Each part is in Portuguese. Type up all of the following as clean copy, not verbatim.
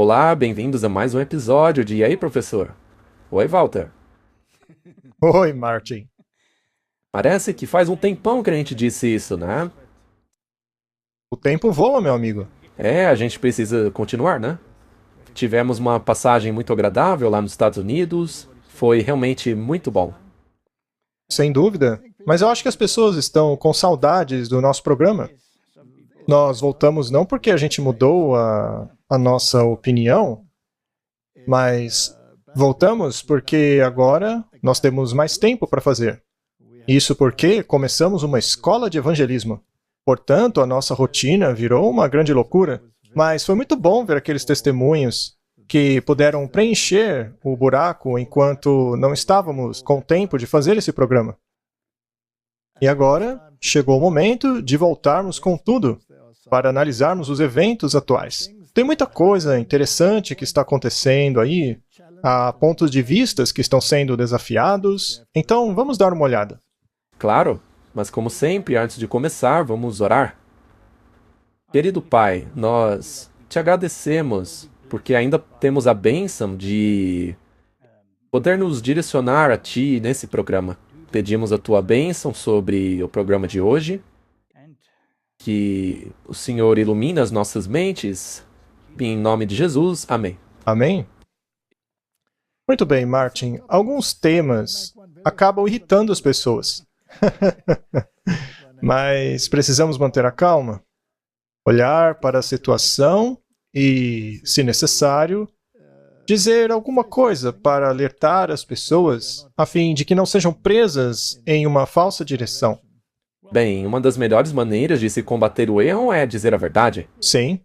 Olá, bem-vindos a mais um episódio de E aí, professor? Oi, Walter. Oi, Martin. Parece que faz um tempão que a gente disse isso, né? O tempo voa, meu amigo. A gente precisa continuar, né? Tivemos uma passagem muito agradável lá nos Estados Unidos. Foi realmente muito bom. Sem dúvida. Mas eu acho que as pessoas estão com saudades do nosso programa. Nós voltamos não porque a gente mudou a nossa opinião, mas voltamos porque agora nós temos mais tempo para fazer. Isso porque começamos uma escola de evangelismo. Portanto, a nossa rotina virou uma grande loucura. Mas foi muito bom ver aqueles testemunhos que puderam preencher o buraco enquanto não estávamos com tempo de fazer esse programa. E agora chegou o momento de voltarmos com tudo para analisarmos os eventos atuais. Tem muita coisa interessante que está acontecendo aí, há pontos de vistas que estão sendo desafiados, então vamos dar uma olhada. Claro, mas como sempre, antes de começar, vamos orar. Querido Pai, nós te agradecemos porque ainda temos a bênção de poder nos direcionar a Ti nesse programa. Pedimos a Tua bênção sobre o programa de hoje, que o Senhor ilumine as nossas mentes. Em nome de Jesus, amém. Amém? Muito bem, Martin. Alguns temas acabam irritando as pessoas. Mas precisamos manter a calma, olhar para a situação e, se necessário, dizer alguma coisa para alertar as pessoas, a fim de que não sejam presas em uma falsa direção. Bem, uma das melhores maneiras de se combater o erro é dizer a verdade. Sim.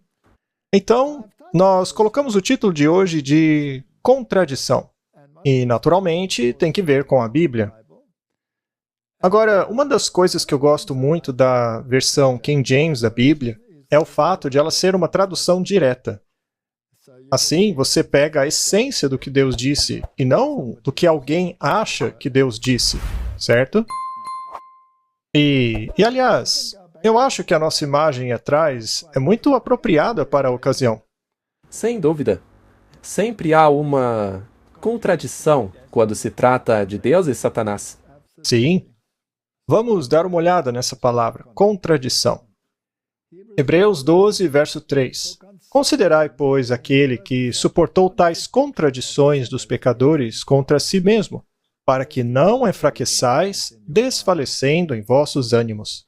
Então, nós colocamos o título de hoje de Contradição. E, naturalmente, tem que ver com a Bíblia. Agora, uma das coisas que eu gosto muito da versão King James da Bíblia é o fato de ela ser uma tradução direta. Assim, você pega a essência do que Deus disse e não do que alguém acha que Deus disse, certo? E aliás, eu acho que a nossa imagem atrás é muito apropriada para a ocasião. Sem dúvida. Sempre há uma contradição quando se trata de Deus e Satanás. Sim. Vamos dar uma olhada nessa palavra, contradição. Hebreus 12, verso 3. Considerai, pois, aquele que suportou tais contradições dos pecadores contra si mesmo, para que não enfraqueçais, desfalecendo em vossos ânimos.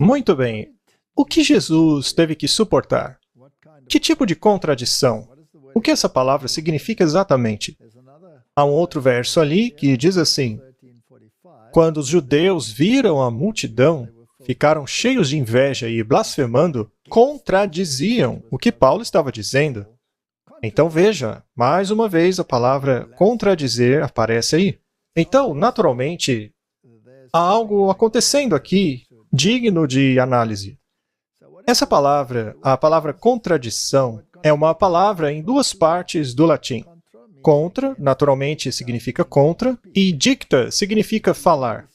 Muito bem. O que Jesus teve que suportar? Que tipo de contradição? O que essa palavra significa exatamente? Há um outro verso ali que diz assim: quando os judeus viram a multidão, ficaram cheios de inveja e, blasfemando, contradiziam o que Paulo estava dizendo. Então veja, mais uma vez a palavra contradizer aparece aí. Então, naturalmente, há algo acontecendo aqui digno de análise. Essa palavra, a palavra contradição, é uma palavra em duas partes do latim. Contra, naturalmente, significa contra, e dicta significa falar.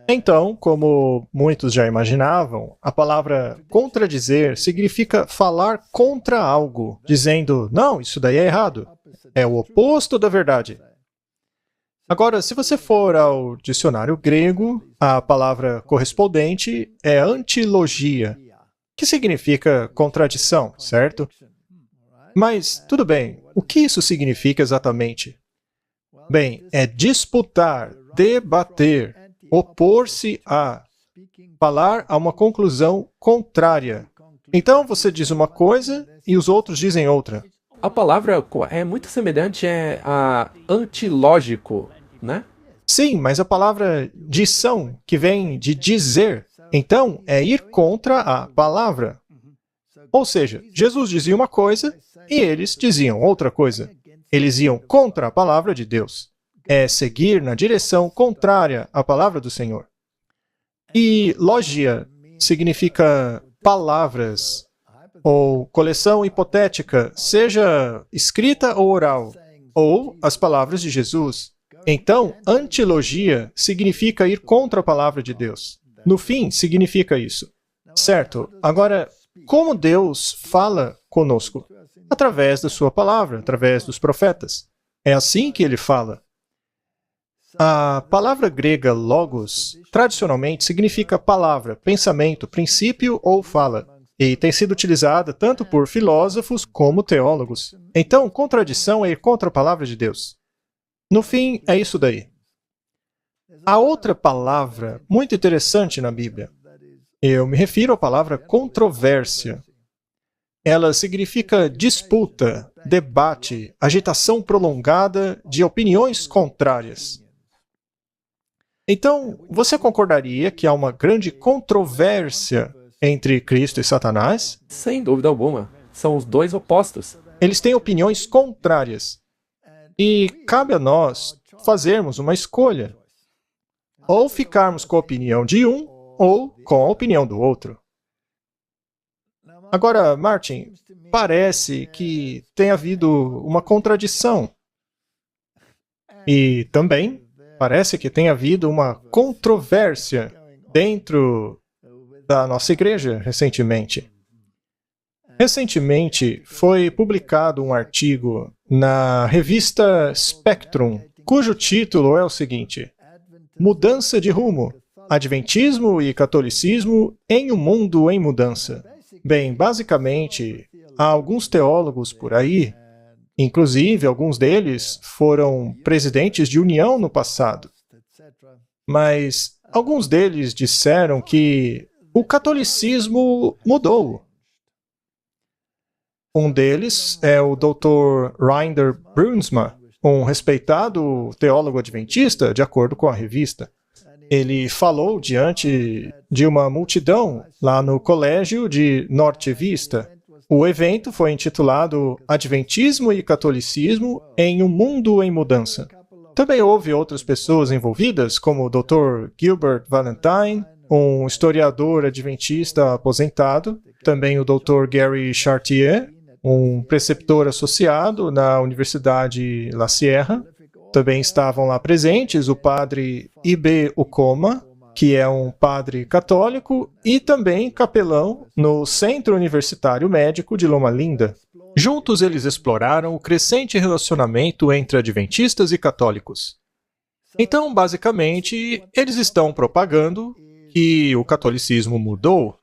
Então, como muitos já imaginavam, a palavra contradizer significa falar contra algo, dizendo, não, isso daí é errado. É o oposto da verdade. Agora, se você for ao dicionário grego, a palavra correspondente é antilogia, que significa contradição, certo? Mas, tudo bem, o que isso significa exatamente? Bem, é disputar, debater, opor-se a, falar a uma conclusão contrária. Então, você diz uma coisa e os outros dizem outra. A palavra é muito semelhante a antilógico, né? Sim, mas a palavra dição, que vem de dizer, então é ir contra a palavra. Ou seja, Jesus dizia uma coisa e eles diziam outra coisa. Eles iam contra a palavra de Deus. É seguir na direção contrária à palavra do Senhor. E logia significa palavras, ou coleção hipotética, seja escrita ou oral, ou as palavras de Jesus. Então, antilogia significa ir contra a palavra de Deus. No fim, significa isso. Certo. Agora, como Deus fala conosco? através da sua palavra, através dos profetas. É assim que ele fala. A palavra grega logos, tradicionalmente, significa palavra, pensamento, princípio ou fala, e tem sido utilizada tanto por filósofos como teólogos. Então, contradição é ir contra a palavra de Deus. No fim, é isso daí. Há outra palavra muito interessante na Bíblia. Eu me refiro à palavra controvérsia. Ela significa disputa, debate, agitação prolongada de opiniões contrárias. Então, você concordaria que há uma grande controvérsia entre Cristo e Satanás? Sem dúvida alguma. São os dois opostos. Eles têm opiniões contrárias. E cabe a nós fazermos uma escolha. Ou ficarmos com a opinião de um, ou com a opinião do outro. Agora, Martin, parece que tem havido uma contradição. E também parece que tem havido uma controvérsia dentro da nossa igreja recentemente. Recentemente foi publicado um artigo na revista Spectrum, cujo título é o seguinte: Mudança de rumo, Adventismo e Catolicismo em um mundo em mudança. Bem, basicamente, há alguns teólogos por aí, inclusive alguns deles foram presidentes de união no passado, mas alguns deles disseram que o catolicismo mudou. Um deles é o Dr. Reinder Brunsma, um respeitado teólogo adventista, de acordo com a revista. Ele falou diante de uma multidão lá no colégio de Norte Vista. O evento foi intitulado Adventismo e Catolicismo em um Mundo em Mudança. Também houve outras pessoas envolvidas, como o Dr. Gilbert Valentine, um historiador adventista aposentado, também o Dr. Gary Chartier, um preceptor associado na Universidade La Sierra. Também estavam lá presentes o padre I.B. Ukoma, que é um padre católico e também capelão no Centro Universitário Médico de Loma Linda. Juntos eles exploraram o crescente relacionamento entre adventistas e católicos. Então, basicamente, eles estão propagando que o catolicismo mudou.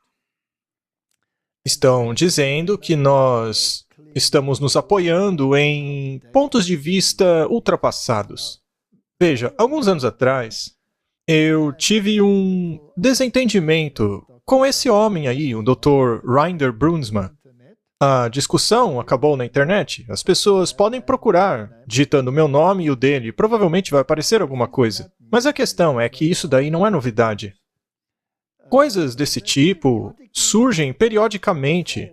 Estão dizendo que nós estamos nos apoiando em pontos de vista ultrapassados. Veja, alguns anos atrás, eu tive um desentendimento com esse homem aí, o Dr. Reinder Brunsma. A discussão acabou na internet. As pessoas podem procurar, digitando o meu nome e o dele, provavelmente vai aparecer alguma coisa. Mas a questão é que isso daí não é novidade. Coisas desse tipo surgem periodicamente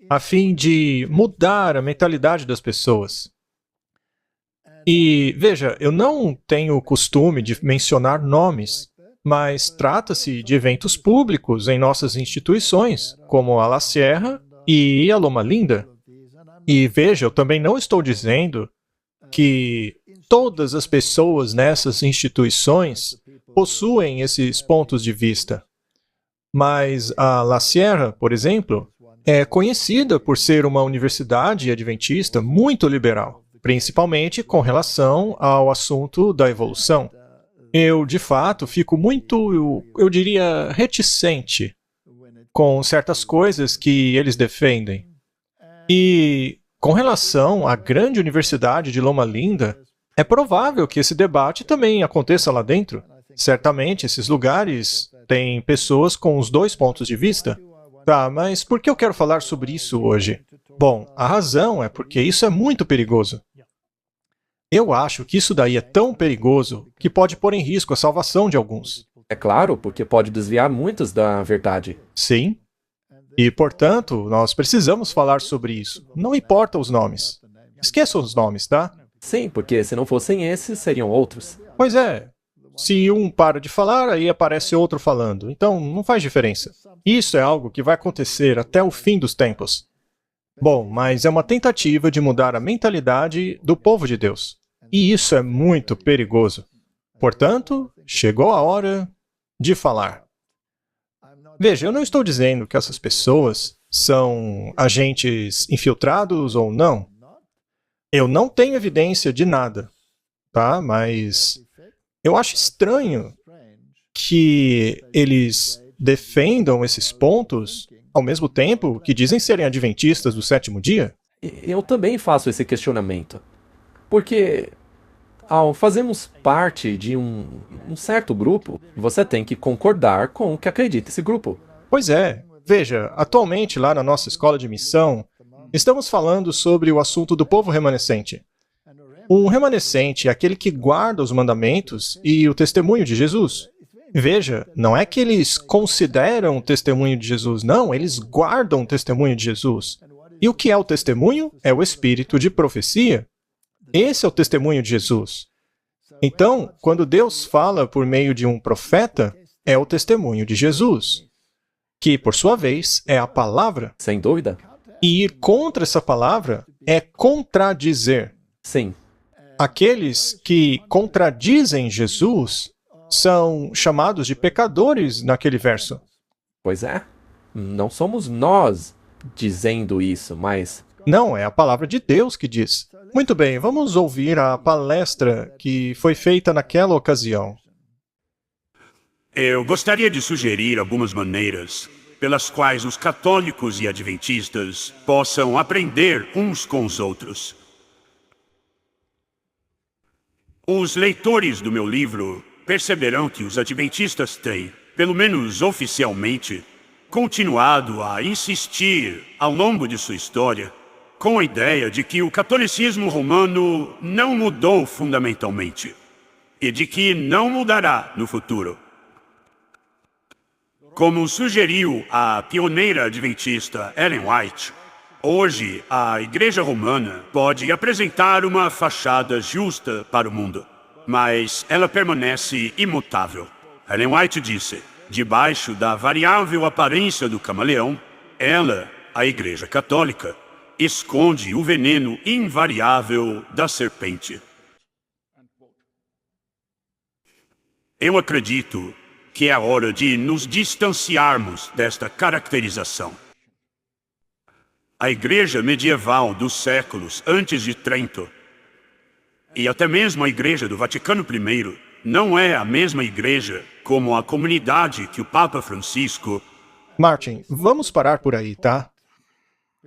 a fim de mudar a mentalidade das pessoas. E, veja, eu não tenho o costume de mencionar nomes, mas trata-se de eventos públicos em nossas instituições, como a La Sierra e a Loma Linda. E, veja, eu também não estou dizendo que todas as pessoas nessas instituições possuem esses pontos de vista. Mas a La Sierra, por exemplo, é conhecida por ser uma universidade adventista muito liberal, principalmente com relação ao assunto da evolução. Eu, de fato, fico muito, eu diria, reticente com certas coisas que eles defendem. E, com relação à grande universidade de Loma Linda, é provável que esse debate também aconteça lá dentro. Certamente, esses lugares têm pessoas com os dois pontos de vista. Tá, mas por que eu quero falar sobre isso hoje? Bom, a razão é porque isso é muito perigoso. Eu acho que isso daí é tão perigoso que pode pôr em risco a salvação de alguns. É claro, porque pode desviar muitos da verdade. Sim. E, portanto, nós precisamos falar sobre isso. Não importa os nomes. Esqueçam os nomes, tá? Sim, porque se não fossem esses, seriam outros. Pois é. Se um para de falar, aí aparece outro falando. Então, não faz diferença. Isso é algo que vai acontecer até o fim dos tempos. Bom, mas é uma tentativa de mudar a mentalidade do povo de Deus. E isso é muito perigoso. Portanto, chegou a hora de falar. Veja, eu não estou dizendo que essas pessoas são agentes infiltrados ou não? Eu não tenho evidência de nada, tá? Mas eu acho estranho que eles defendam esses pontos ao mesmo tempo que dizem serem adventistas do sétimo dia. Eu também faço esse questionamento. Porque ao fazermos parte de um certo grupo, você tem que concordar com o que acredita esse grupo. Pois é. Veja, atualmente lá na nossa escola de missão, estamos falando sobre o assunto do povo remanescente. Um remanescente é aquele que guarda os mandamentos e o testemunho de Jesus. Veja, não é que eles consideram o testemunho de Jesus, não, eles guardam o testemunho de Jesus. E o que é o testemunho? É o espírito de profecia. Esse é o testemunho de Jesus. Então, quando Deus fala por meio de um profeta, é o testemunho de Jesus, que, por sua vez, é a palavra. Sem dúvida? E ir contra essa palavra é contradizer. Sim. Aqueles que contradizem Jesus são chamados de pecadores naquele verso. Pois é. Não somos nós dizendo isso, mas Não, é a palavra de Deus que diz. Muito bem, vamos ouvir a palestra que foi feita naquela ocasião. Eu gostaria de sugerir algumas maneiras pelas quais os católicos e adventistas possam aprender uns com os outros. Os leitores do meu livro perceberão que os adventistas têm, pelo menos oficialmente, continuado a insistir ao longo de sua história com a ideia de que o catolicismo romano não mudou fundamentalmente e de que não mudará no futuro. Como sugeriu a pioneira adventista Ellen White, hoje a Igreja Romana pode apresentar uma fachada justa para o mundo, mas ela permanece imutável. Ellen White disse: debaixo da variável aparência do camaleão, ela, a Igreja Católica, esconde o veneno invariável da serpente. Eu acredito que é a hora de nos distanciarmos desta caracterização. A Igreja medieval dos séculos antes de Trento, e até mesmo a Igreja do Vaticano I, não é a mesma igreja como a comunidade que o Papa Francisco... Martin, vamos parar por aí, tá?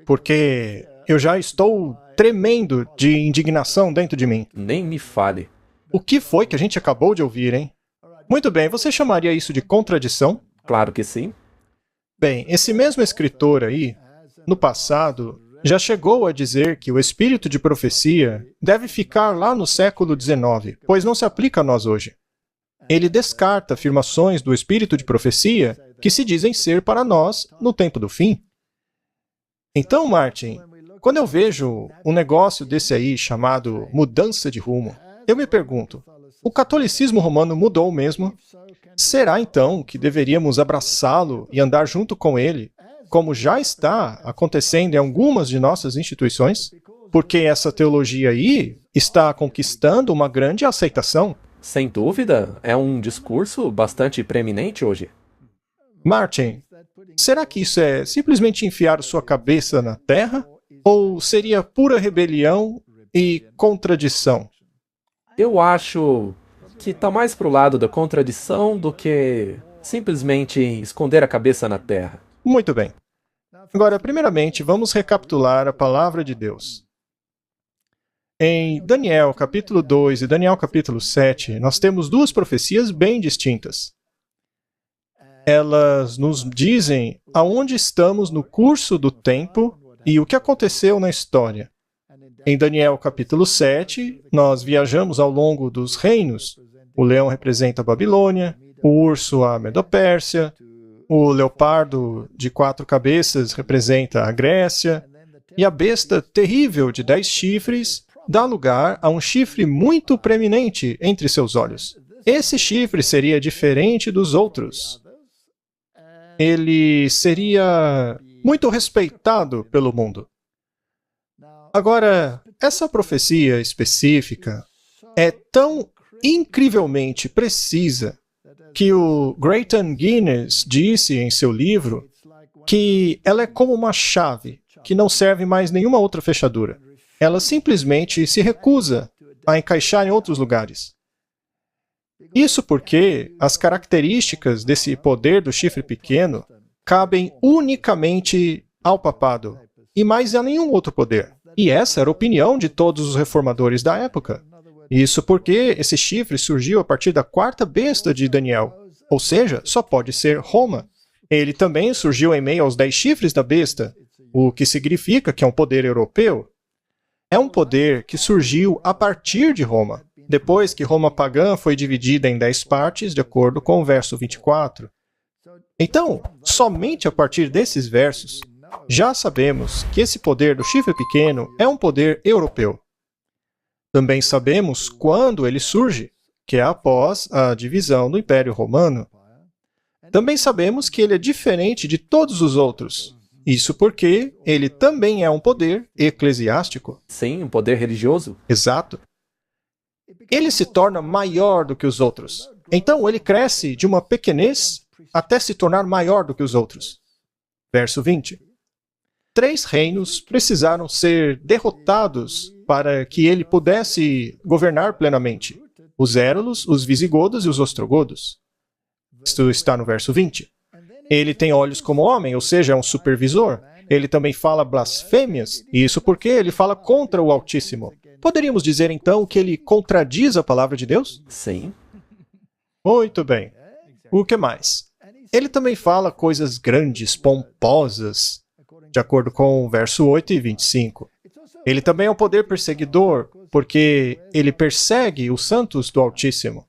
Porque eu já estou tremendo de indignação dentro de mim. nem me fale. O que foi que a gente acabou de ouvir, hein? Muito bem, você chamaria isso de contradição? Claro que sim. Bem, esse mesmo escritor aí, no passado, já chegou a dizer que o espírito de profecia deve ficar lá no século XIX, pois não se aplica a nós hoje. Ele descarta afirmações do espírito de profecia que se dizem ser para nós no tempo do fim. Então, Martin, quando eu vejo um negócio desse aí chamado mudança de rumo, eu me pergunto, o catolicismo romano mudou mesmo? Será então que deveríamos abraçá-lo e andar junto com ele, como já está acontecendo em algumas de nossas instituições? Porque essa teologia aí está conquistando uma grande aceitação. Sem dúvida, é um discurso bastante preeminente hoje. Martin, será que isso é simplesmente enfiar sua cabeça na terra? Ou seria pura rebelião e contradição? Eu acho que está mais pro lado da contradição do que simplesmente esconder a cabeça na terra. Muito bem. Agora, primeiramente, vamos recapitular a palavra de Deus. Em Daniel capítulo 2 e Daniel capítulo 7, nós temos duas profecias bem distintas. Elas nos dizem aonde estamos no curso do tempo e o que aconteceu na história. Em Daniel capítulo 7, nós viajamos ao longo dos reinos. O leão representa a Babilônia, o urso a Medopérsia, o leopardo de 4 cabeças representa a Grécia, e a besta terrível de 10 chifres dá lugar a um chifre muito preeminente entre seus olhos. Esse chifre seria diferente dos outros. Ele seria muito respeitado pelo mundo. Agora, essa profecia específica é tão incrivelmente precisa que o Grayton Guinness disse em seu livro que ela é como uma chave que não serve mais nenhuma outra fechadura. Ela simplesmente se recusa a encaixar em outros lugares. Isso porque as características desse poder do chifre pequeno cabem unicamente ao papado e mais a nenhum outro poder. E essa era a opinião de todos os reformadores da época. Isso porque esse chifre surgiu a partir da quarta besta de Daniel, ou seja, só pode ser Roma. Ele também surgiu em meio aos 10 chifres da besta, o que significa que é um poder europeu. É um poder que surgiu a partir de Roma, depois que Roma pagã foi dividida em 10 partes, de acordo com o verso 24. Então, somente a partir desses versos, já sabemos que esse poder do chifre pequeno é um poder europeu. Também sabemos quando ele surge, que é após a divisão do Império Romano. Também sabemos que ele é diferente de todos os outros. Isso porque ele também é um poder eclesiástico. Sim, um poder religioso. Exato. Ele se torna maior do que os outros. Então ele cresce de uma pequenez até se tornar maior do que os outros. Verso 20. 3 reinos precisaram ser derrotados para que ele pudesse governar plenamente: os Érulos, os Visigodos e os Ostrogodos. Isto está no verso 20. Ele tem olhos como homem, ou seja, é um supervisor. Ele também fala blasfêmias, e isso porque ele fala contra o Altíssimo. Poderíamos dizer então que ele contradiz a palavra de Deus? Sim. Muito bem. O que mais? Ele também fala coisas grandes, pomposas, de acordo com o verso 8 e 25. Ele também é um poder perseguidor, porque ele persegue os santos do Altíssimo.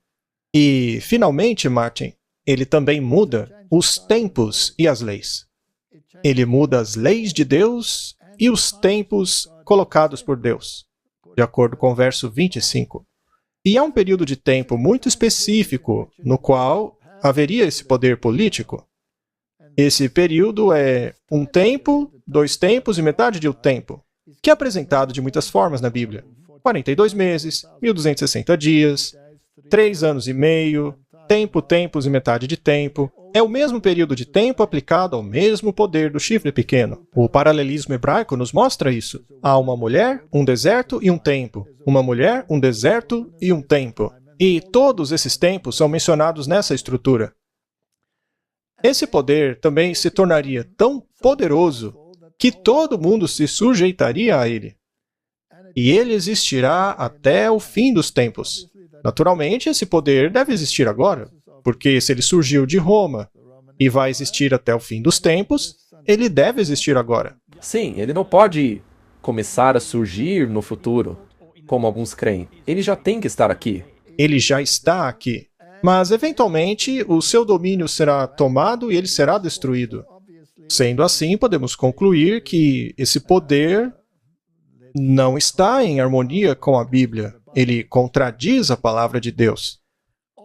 E, finalmente, Martin, ele também muda os tempos e as leis. Ele muda as leis de Deus e os tempos colocados por Deus, de acordo com o verso 25. E há um período de tempo muito específico no qual haveria esse poder político. Esse período é 1 tempo, 2 tempos e metade de um tempo, que é apresentado de muitas formas na Bíblia. 42 meses, 1260 dias, 3 anos e meio, tempo, tempos e metade de tempo. É o mesmo período de tempo aplicado ao mesmo poder do chifre pequeno. O paralelismo hebraico nos mostra isso. Há uma mulher, um deserto e um tempo. Uma mulher, um deserto e um tempo. E todos esses tempos são mencionados nessa estrutura. Esse poder também se tornaria tão poderoso que todo mundo se sujeitaria a ele. E ele existirá até o fim dos tempos. Naturalmente, esse poder deve existir agora, porque se ele surgiu de Roma e vai existir até o fim dos tempos, ele deve existir agora. Sim, ele não pode começar a surgir no futuro, como alguns creem. Ele já tem que estar aqui. Ele já está aqui. Mas, eventualmente, o seu domínio será tomado e ele será destruído. Sendo assim, podemos concluir que esse poder não está em harmonia com a Bíblia. Ele contradiz a palavra de Deus.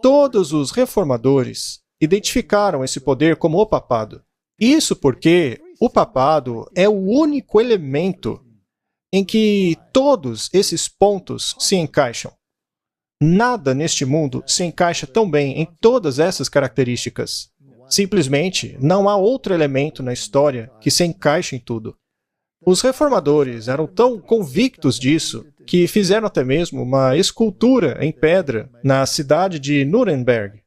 Todos os reformadores identificaram esse poder como o papado. Isso porque o papado é o único elemento em que todos esses pontos se encaixam. Nada neste mundo se encaixa tão bem em todas essas características. Simplesmente, não há outro elemento na história que se encaixe em tudo. Os reformadores eram tão convictos disso que fizeram até mesmo uma escultura em pedra na cidade de Nuremberg.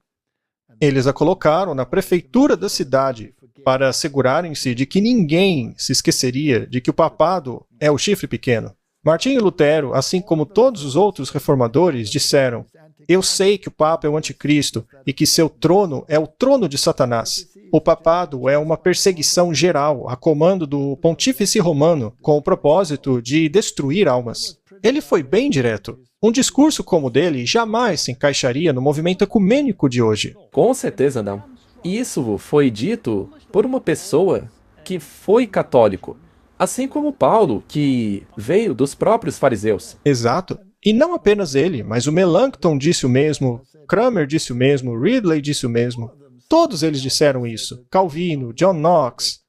Eles a colocaram na prefeitura da cidade para assegurarem-se de que ninguém se esqueceria de que o papado é o chifre pequeno. Martinho Lutero, assim como todos os outros reformadores, disseram: eu sei que o Papa é o anticristo e que seu trono é o trono de Satanás. O papado é uma perseguição geral a comando do pontífice romano com o propósito de destruir almas. Ele foi bem direto. Um discurso como o dele jamais se encaixaria no movimento ecumênico de hoje. Com certeza não. E isso foi dito por uma pessoa que foi católico, assim como Paulo, que veio dos próprios fariseus. Exato. E não apenas ele, mas o Melanchthon disse o mesmo, Cranmer disse o mesmo, Ridley disse o mesmo. Todos eles disseram isso. Calvino, John Knox.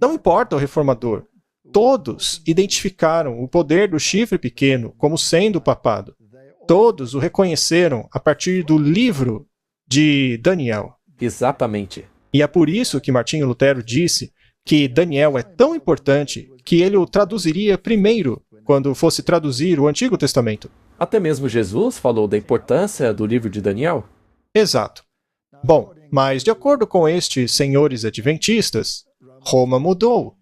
Não importa o reformador. Todos identificaram o poder do chifre pequeno como sendo o papado. Todos o reconheceram a partir do livro de Daniel. Exatamente. E é por isso que Martinho Lutero disse que Daniel é tão importante que ele o traduziria primeiro quando fosse traduzir o Antigo Testamento. Até mesmo Jesus falou da importância do livro de Daniel. Exato. Bom, mas de acordo com estes senhores adventistas, Roma mudou.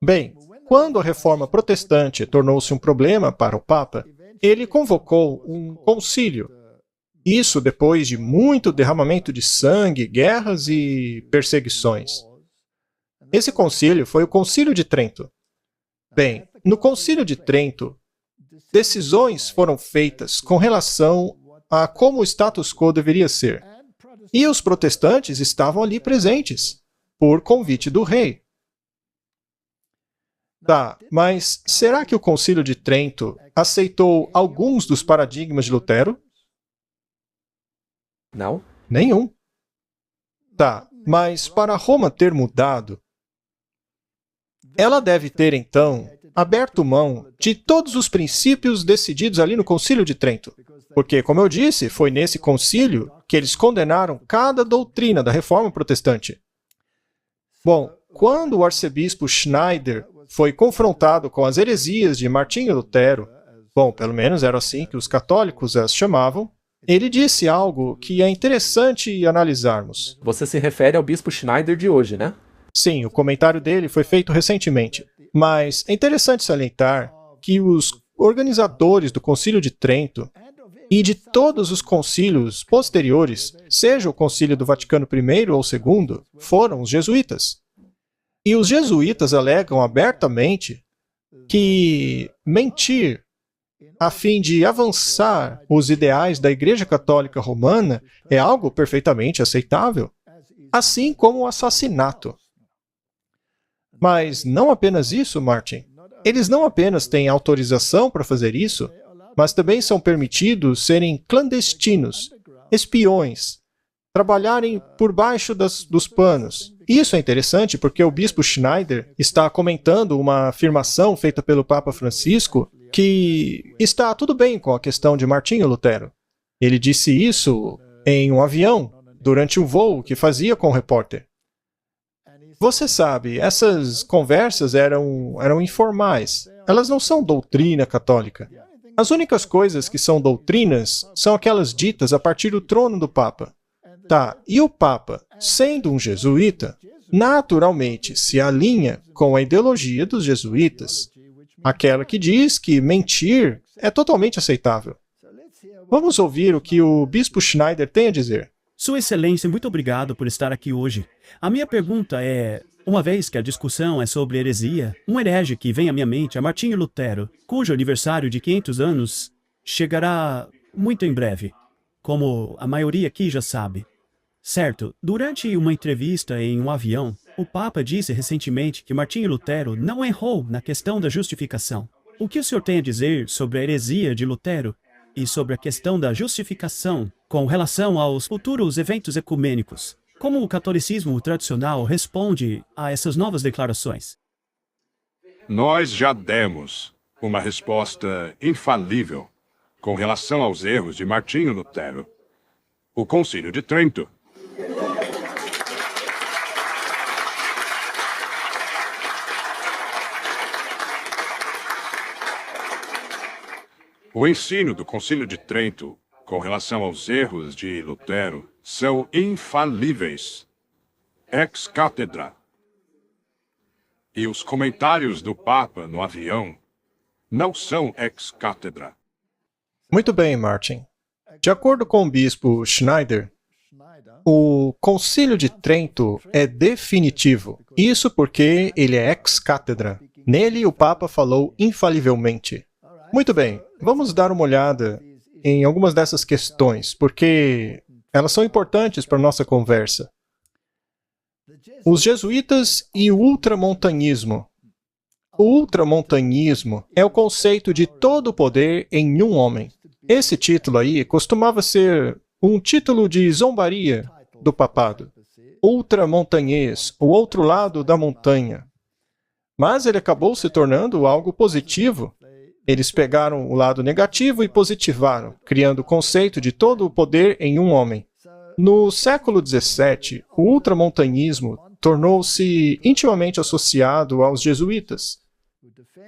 Bem, quando a reforma protestante tornou-se um problema para o Papa, ele convocou um concílio. Isso depois de muito derramamento de sangue, guerras e perseguições. Esse concílio foi o Concílio de Trento. Bem, no Concílio de Trento, decisões foram feitas com relação a como o status quo deveria ser. E os protestantes estavam ali presentes, por convite do rei. Tá, mas será que o Concílio de Trento aceitou alguns dos paradigmas de Lutero? Não? Nenhum. Tá, mas para Roma ter mudado, ela deve ter, então, aberto mão de todos os princípios decididos ali no Concílio de Trento. Porque, como eu disse, foi nesse concílio que eles condenaram cada doutrina da Reforma Protestante. Bom, quando o arcebispo Schneider foi confrontado com as heresias de Martinho Lutero, bom, pelo menos era assim que os católicos as chamavam, ele disse algo que é interessante analisarmos. Você se refere ao bispo Schneider de hoje, né? Sim, o comentário dele foi feito recentemente, mas é interessante salientar que os organizadores do Concílio de Trento e de todos os concílios posteriores, seja o Concílio do Vaticano I ou II, foram os jesuítas. E os jesuítas alegam abertamente que mentir a fim de avançar os ideais da Igreja Católica Romana é algo perfeitamente aceitável, assim como o assassinato. Mas não apenas isso, Martin. Eles não apenas têm autorização para fazer isso, mas também são permitidos serem clandestinos, espiões, trabalharem por baixo dos panos. Isso é interessante porque o bispo Schneider está comentando uma afirmação feita pelo Papa Francisco que está tudo bem com a questão de Martinho Lutero. Ele disse isso em um avião, durante um voo que fazia com o repórter. Você sabe, essas conversas eram informais. Elas não são doutrina católica. As únicas coisas que são doutrinas são aquelas ditas a partir do trono do Papa. Tá, e o Papa, sendo um jesuíta, naturalmente se alinha com a ideologia dos jesuítas, aquela que diz que mentir é totalmente aceitável. Vamos ouvir o que o bispo Schneider tem a dizer. Sua Excelência, muito obrigado por estar aqui hoje. A minha pergunta é, uma vez que a discussão é sobre heresia, um herege que vem à minha mente é Martinho Lutero, cujo aniversário de 500 anos chegará muito em breve, como a maioria aqui já sabe. Certo, durante uma entrevista em um avião, o Papa disse recentemente que Martinho Lutero não errou na questão da justificação. O que o senhor tem a dizer sobre a heresia de Lutero e sobre a questão da justificação com relação aos futuros eventos ecumênicos? Como o catolicismo tradicional responde a essas novas declarações? Nós já demos uma resposta infalível com relação aos erros de Martinho Lutero. O Concílio de Trento. O ensino do Concílio de Trento com relação aos erros de Lutero são infalíveis. Ex cátedra. E os comentários do Papa no avião não são ex cátedra. Muito bem, Martin. De acordo com o bispo Schneider, o Concílio de Trento é definitivo. Isso porque ele é ex cátedra. Nele, o Papa falou infalivelmente. Muito bem, vamos dar uma olhada em algumas dessas questões, porque elas são importantes para a nossa conversa. Os jesuítas e o ultramontanismo. O ultramontanismo é o conceito de todo o poder em um homem. Esse título aí costumava ser um título de zombaria do papado. Ultramontanhês, o outro lado da montanha. Mas ele acabou se tornando algo positivo. Eles pegaram o lado negativo e positivaram, criando o conceito de todo o poder em um homem. No século XVII, o ultramontanismo tornou-se intimamente associado aos jesuítas,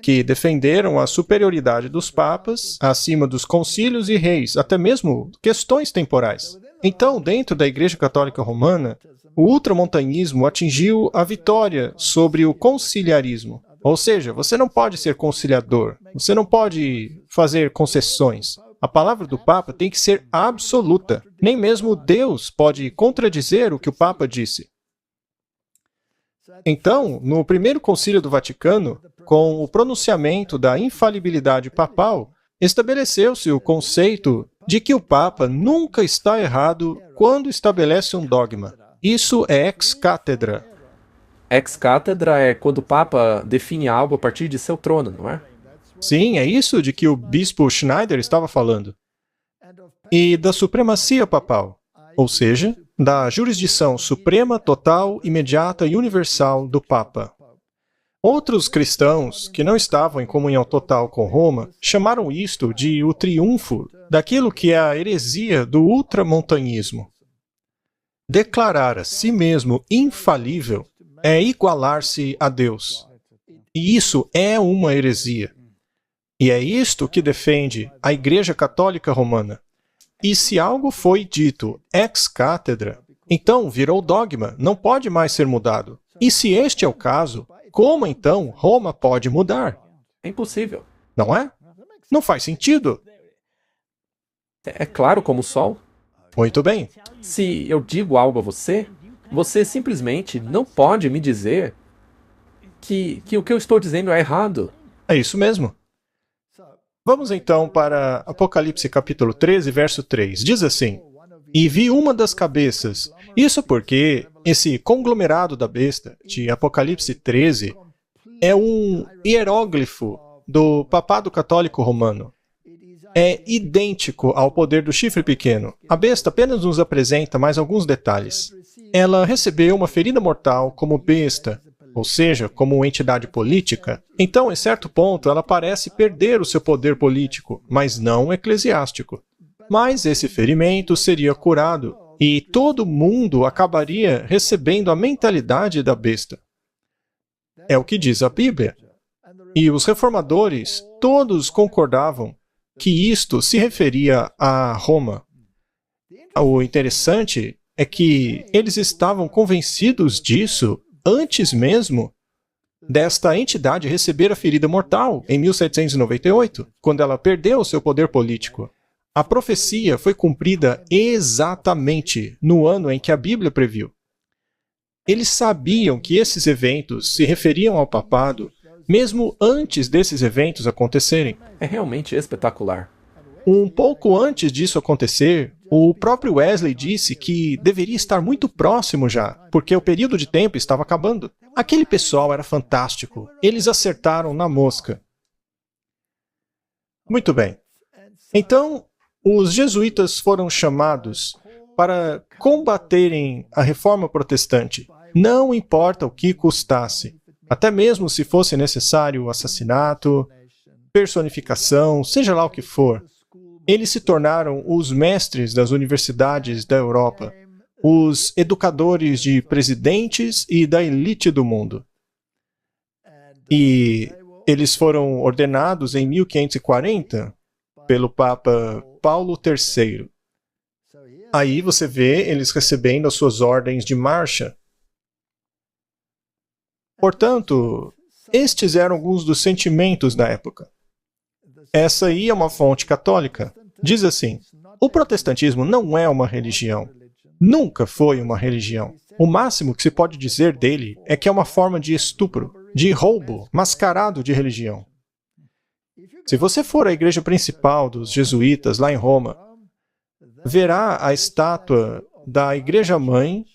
que defenderam a superioridade dos papas acima dos concílios e reis, até mesmo questões temporais. Então, dentro da Igreja Católica Romana, o ultramontanismo atingiu a vitória sobre o conciliarismo. Ou seja, você não pode ser conciliador, você não pode fazer concessões. A palavra do Papa tem que ser absoluta. Nem mesmo Deus pode contradizer o que o Papa disse. Então, no primeiro concílio do Vaticano, com o pronunciamento da infalibilidade papal, estabeleceu-se o conceito de que o Papa nunca está errado quando estabelece um dogma. Isso é ex cátedra. Ex cátedra é quando o Papa define algo a partir de seu trono, não é? Sim, é isso de que o bispo Schneider estava falando. E da supremacia papal, ou seja, da jurisdição suprema, total, imediata e universal do Papa. Outros cristãos, que não estavam em comunhão total com Roma, chamaram isto de o triunfo daquilo que é a heresia do ultramontanismo. Declarar a si mesmo infalível é igualar-se a Deus. E isso é uma heresia. E é isto que defende a Igreja Católica Romana. E se algo foi dito ex cátedra, então virou dogma, não pode mais ser mudado. E se este é o caso, como então Roma pode mudar? É impossível. Não é? Não faz sentido. É claro como o sol. Muito bem. Se eu digo algo a você, você simplesmente não pode me dizer que o que eu estou dizendo é errado. É isso mesmo. Vamos então para Apocalipse capítulo 13, verso 3. Diz assim: E vi uma das cabeças. Isso porque esse conglomerado da besta, de Apocalipse 13, é um hieróglifo do Papado Católico Romano. É idêntico ao poder do chifre pequeno. A besta apenas nos apresenta mais alguns detalhes. Ela recebeu uma ferida mortal como besta, ou seja, como entidade política. Então, em certo ponto, ela parece perder o seu poder político, mas não eclesiástico. Mas esse ferimento seria curado, e todo mundo acabaria recebendo a mentalidade da besta. É o que diz a Bíblia. E os reformadores, todos concordavam que isto se referia a Roma. O interessante é que eles estavam convencidos disso antes mesmo desta entidade receber a ferida mortal, em 1798, quando ela perdeu o seu poder político. A profecia foi cumprida exatamente no ano em que a Bíblia previu. Eles sabiam que esses eventos se referiam ao papado, mesmo antes desses eventos acontecerem. É realmente espetacular. Um pouco antes disso acontecer, o próprio Wesley disse que deveria estar muito próximo já, porque o período de tempo estava acabando. Aquele pessoal era fantástico. Eles acertaram na mosca. Muito bem. Então, os jesuítas foram chamados para combaterem a reforma protestante, não importa o que custasse. Até mesmo se fosse necessário assassinato, personificação, seja lá o que for. Eles se tornaram os mestres das universidades da Europa, os educadores de presidentes e da elite do mundo. E eles foram ordenados em 1540 pelo Papa Paulo III. Aí você vê eles recebendo as suas ordens de marcha. Portanto, estes eram alguns dos sentimentos da época. Essa aí é uma fonte católica. Diz assim: o protestantismo não é uma religião. Nunca foi uma religião. O máximo que se pode dizer dele é que é uma forma de estupro, de roubo, mascarado de religião. Se você for à igreja principal dos jesuítas lá em Roma, verá a estátua da Igreja-mãe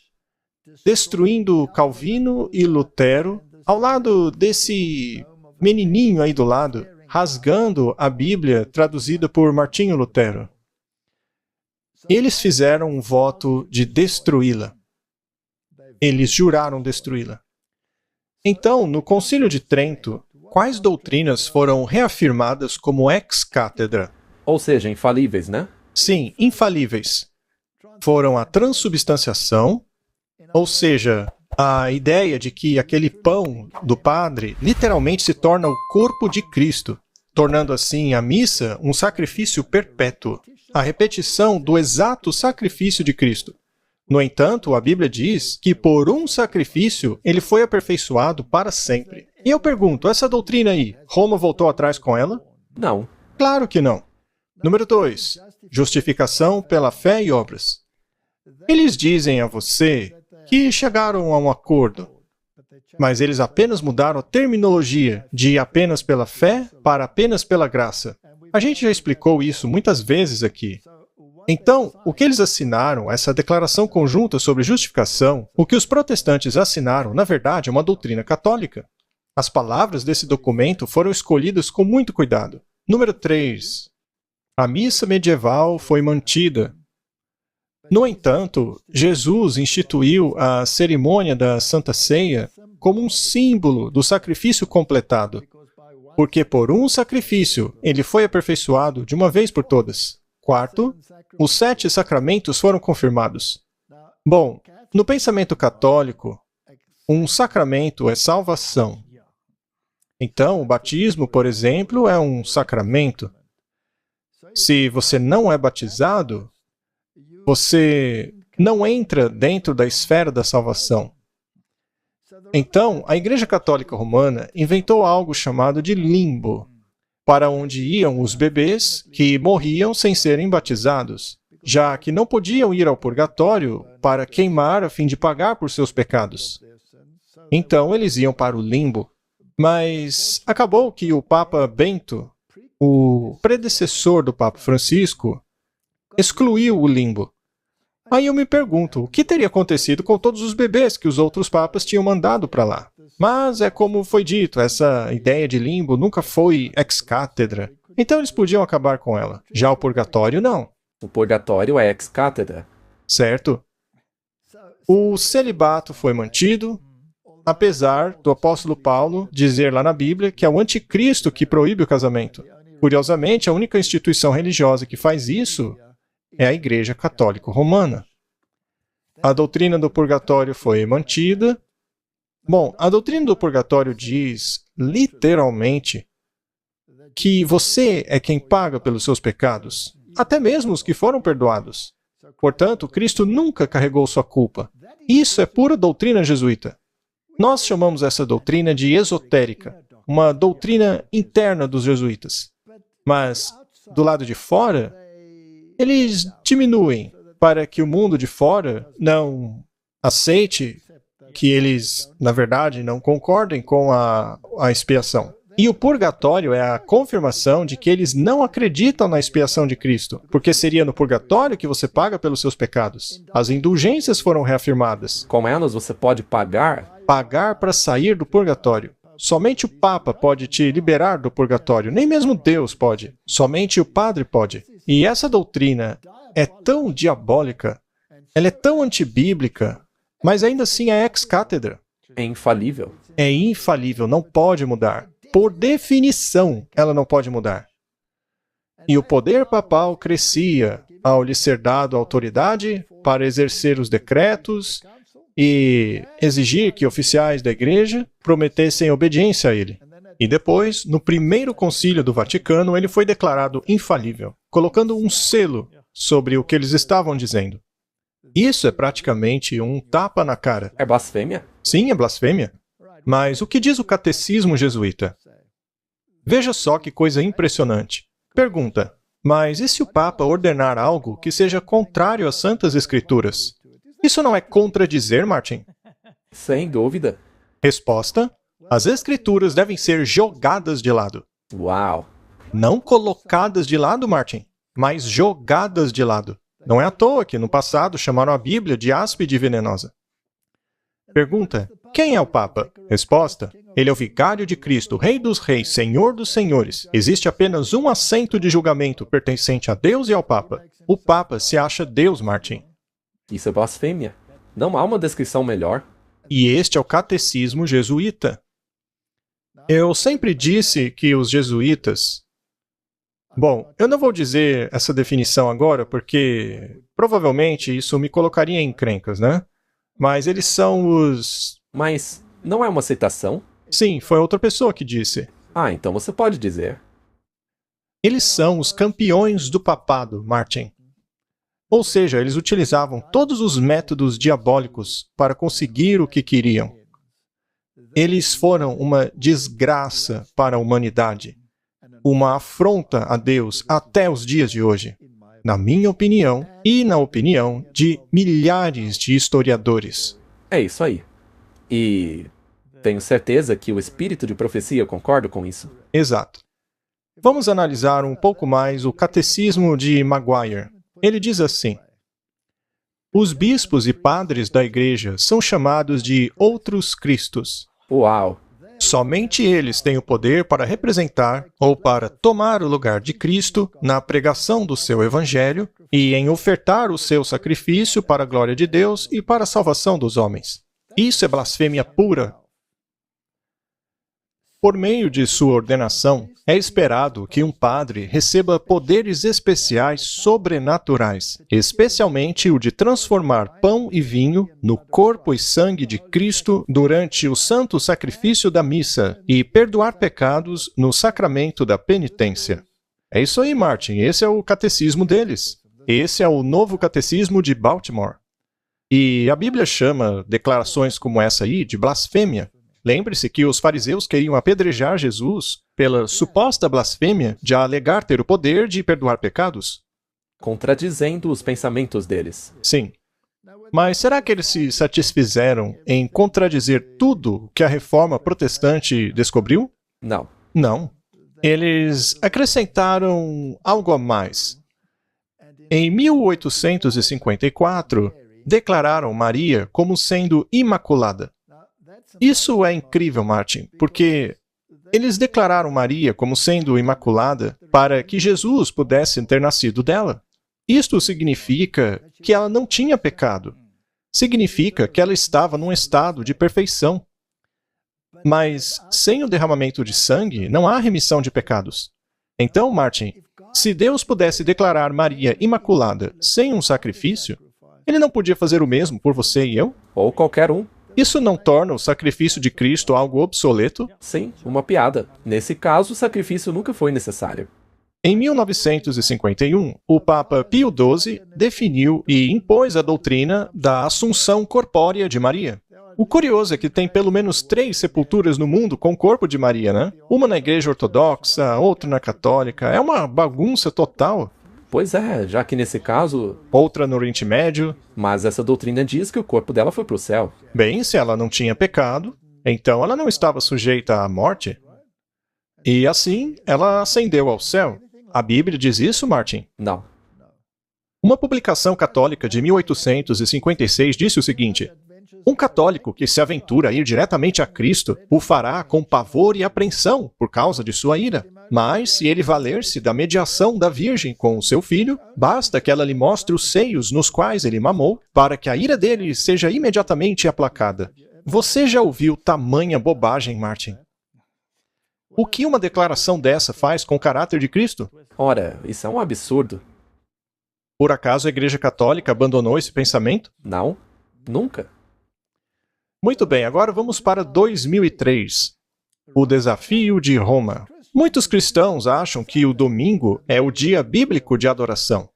destruindo Calvino e Lutero, ao lado desse menininho aí do lado, rasgando a Bíblia traduzida por Martinho Lutero. Eles fizeram um voto de destruí-la. Eles juraram destruí-la. Então, no Concílio de Trento, quais doutrinas foram reafirmadas como ex cátedra? Ou seja, infalíveis, né? Sim, infalíveis. Foram a transubstanciação, ou seja, A ideia de que aquele pão do padre literalmente se torna o corpo de Cristo, tornando assim a missa um sacrifício perpétuo, a repetição do exato sacrifício de Cristo. No entanto, a Bíblia diz que por um sacrifício ele foi aperfeiçoado para sempre. E eu pergunto, essa doutrina aí, Roma voltou atrás com ela? Não. Claro que não. Número 2. Justificação pela fé e obras. Eles dizem a você que chegaram a um acordo, mas eles apenas mudaram a terminologia de apenas pela fé para apenas pela graça. A gente já explicou isso muitas vezes aqui. Então, o que eles assinaram, essa declaração conjunta sobre justificação, o que os protestantes assinaram, na verdade, é uma doutrina católica. As palavras desse documento foram escolhidas com muito cuidado. Número 3. A missa medieval foi mantida. No entanto, Jesus instituiu a cerimônia da Santa Ceia como um símbolo do sacrifício completado, porque por um sacrifício ele foi aperfeiçoado de uma vez por todas. Quarto, os 7 sacramentos foram confirmados. Bom, no pensamento católico, um sacramento é salvação. Então, o batismo, por exemplo, é um sacramento. Se você não é batizado, você não entra dentro da esfera da salvação. Então, a Igreja Católica Romana inventou algo chamado de limbo, para onde iam os bebês que morriam sem serem batizados, já que não podiam ir ao purgatório para queimar a fim de pagar por seus pecados. Então, eles iam para o limbo. Mas acabou que o Papa Bento, o predecessor do Papa Francisco, excluiu o limbo. Aí eu me pergunto, o que teria acontecido com todos os bebês que os outros papas tinham mandado para lá? Mas é como foi dito, essa ideia de limbo nunca foi ex cátedra. Então eles podiam acabar com ela. Já o purgatório, não. O purgatório é ex cátedra. Certo? O celibato foi mantido, apesar do apóstolo Paulo dizer lá na Bíblia que é o anticristo que proíbe o casamento. Curiosamente, a única instituição religiosa que faz isso é a Igreja Católica Romana. A doutrina do purgatório foi mantida. Bom, a doutrina do purgatório diz, literalmente, que você é quem paga pelos seus pecados, até mesmo os que foram perdoados. Portanto, Cristo nunca carregou sua culpa. Isso é pura doutrina jesuíta. Nós chamamos essa doutrina de esotérica, uma doutrina interna dos jesuítas. Mas, do lado de fora, eles diminuem para que o mundo de fora não aceite que eles, na verdade, não concordem com a expiação. E o purgatório é a confirmação de que eles não acreditam na expiação de Cristo, porque seria no purgatório que você paga pelos seus pecados. As indulgências foram reafirmadas. Com elas você pode pagar? Pagar para sair do purgatório. Somente o Papa pode te liberar do purgatório, nem mesmo Deus pode. Somente o Padre pode. E essa doutrina é tão diabólica, ela é tão antibíblica, mas ainda assim é ex cátedra. É infalível. É infalível, não pode mudar. Por definição, ela não pode mudar. E o poder papal crescia ao lhe ser dado autoridade para exercer os decretos e exigir que oficiais da Igreja prometessem obediência a ele. E depois, no primeiro concílio do Vaticano, ele foi declarado infalível, colocando um selo sobre o que eles estavam dizendo. Isso é praticamente um tapa na cara. É blasfêmia? Sim, é blasfêmia. Mas o que diz o catecismo jesuíta? Veja só que coisa impressionante. Pergunta, mas e se o Papa ordenar algo que seja contrário às Santas Escrituras? Isso não é contradizer, Martin? Sem dúvida. Resposta, as Escrituras devem ser jogadas de lado. Uau! Não colocadas de lado, Martin, mas jogadas de lado. Não é à toa que no passado chamaram a Bíblia de áspide e venenosa. Pergunta, quem é o Papa? Resposta, ele é o vigário de Cristo, Rei dos Reis, Senhor dos Senhores. Existe apenas um assento de julgamento pertencente a Deus e ao Papa. O Papa se acha Deus, Martin. Isso é blasfêmia. Não há uma descrição melhor. E este é o catecismo jesuíta. Eu sempre disse que os jesuítas... Bom, eu não vou dizer essa definição agora porque provavelmente isso me colocaria em encrencas, né? Mas eles são os... Mas não é uma aceitação? Sim, foi outra pessoa que disse. Ah, então você pode dizer. Eles são os campeões do papado, Martin. Ou seja, eles utilizavam todos os métodos diabólicos para conseguir o que queriam. Eles foram uma desgraça para a humanidade, uma afronta a Deus até os dias de hoje, na minha opinião e na opinião de milhares de historiadores. É isso aí. E tenho certeza que o espírito de profecia concorda com isso. Exato. Vamos analisar um pouco mais o Catecismo de Maguire. Ele diz assim: os bispos e padres da Igreja são chamados de outros Cristos. Uau! Somente eles têm o poder para representar ou para tomar o lugar de Cristo na pregação do seu Evangelho e em ofertar o seu sacrifício para a glória de Deus e para a salvação dos homens. Isso é blasfêmia pura. Por meio de sua ordenação, é esperado que um padre receba poderes especiais sobrenaturais, especialmente o de transformar pão e vinho no corpo e sangue de Cristo durante o santo sacrifício da missa e perdoar pecados no sacramento da penitência. É isso aí, Martin. Esse é o catecismo deles. Esse é o novo catecismo de Baltimore. E a Bíblia chama declarações como essa aí de blasfêmia. Lembre-se que os fariseus queriam apedrejar Jesus pela suposta blasfêmia de alegar ter o poder de perdoar pecados. Contradizendo os pensamentos deles. Sim. Mas será que eles se satisfizeram em contradizer tudo que a reforma protestante descobriu? Não. Não. Eles acrescentaram algo a mais. Em 1854, declararam Maria como sendo imaculada. Isso é incrível, Martin, porque eles declararam Maria como sendo imaculada para que Jesus pudesse ter nascido dela. Isto significa que ela não tinha pecado. Significa que ela estava num estado de perfeição. Mas sem o derramamento de sangue, não há remissão de pecados. Então, Martin, se Deus pudesse declarar Maria imaculada sem um sacrifício, ele não podia fazer o mesmo por você e eu? Ou qualquer um. Isso não torna o sacrifício de Cristo algo obsoleto? Sim, uma piada. Nesse caso, o sacrifício nunca foi necessário. Em 1951, o Papa Pio XII definiu e impôs a doutrina da Assunção Corpórea de Maria. O curioso é que tem pelo menos 3 sepulturas no mundo com o corpo de Maria, né? Uma na Igreja Ortodoxa, outra na Católica. É uma bagunça total. Pois é, já que nesse caso... Outra no Oriente Médio. Mas essa doutrina diz que o corpo dela foi para o céu. Bem, se ela não tinha pecado, então ela não estava sujeita à morte. E assim, ela ascendeu ao céu. A Bíblia diz isso, Martin? Não. Uma publicação católica de 1856 disse o seguinte: um católico que se aventura a ir diretamente a Cristo o fará com pavor e apreensão por causa de sua ira. Mas, se ele valer-se da mediação da Virgem com o seu filho, basta que ela lhe mostre os seios nos quais ele mamou, para que a ira dele seja imediatamente aplacada. Você já ouviu tamanha bobagem, Martin? O que uma declaração dessa faz com o caráter de Cristo? Ora, isso é um absurdo. Por acaso a Igreja Católica abandonou esse pensamento? Não, nunca. Muito bem, agora vamos para 2003. O desafio de Roma. Muitos cristãos acham que o domingo é o dia bíblico de adoração.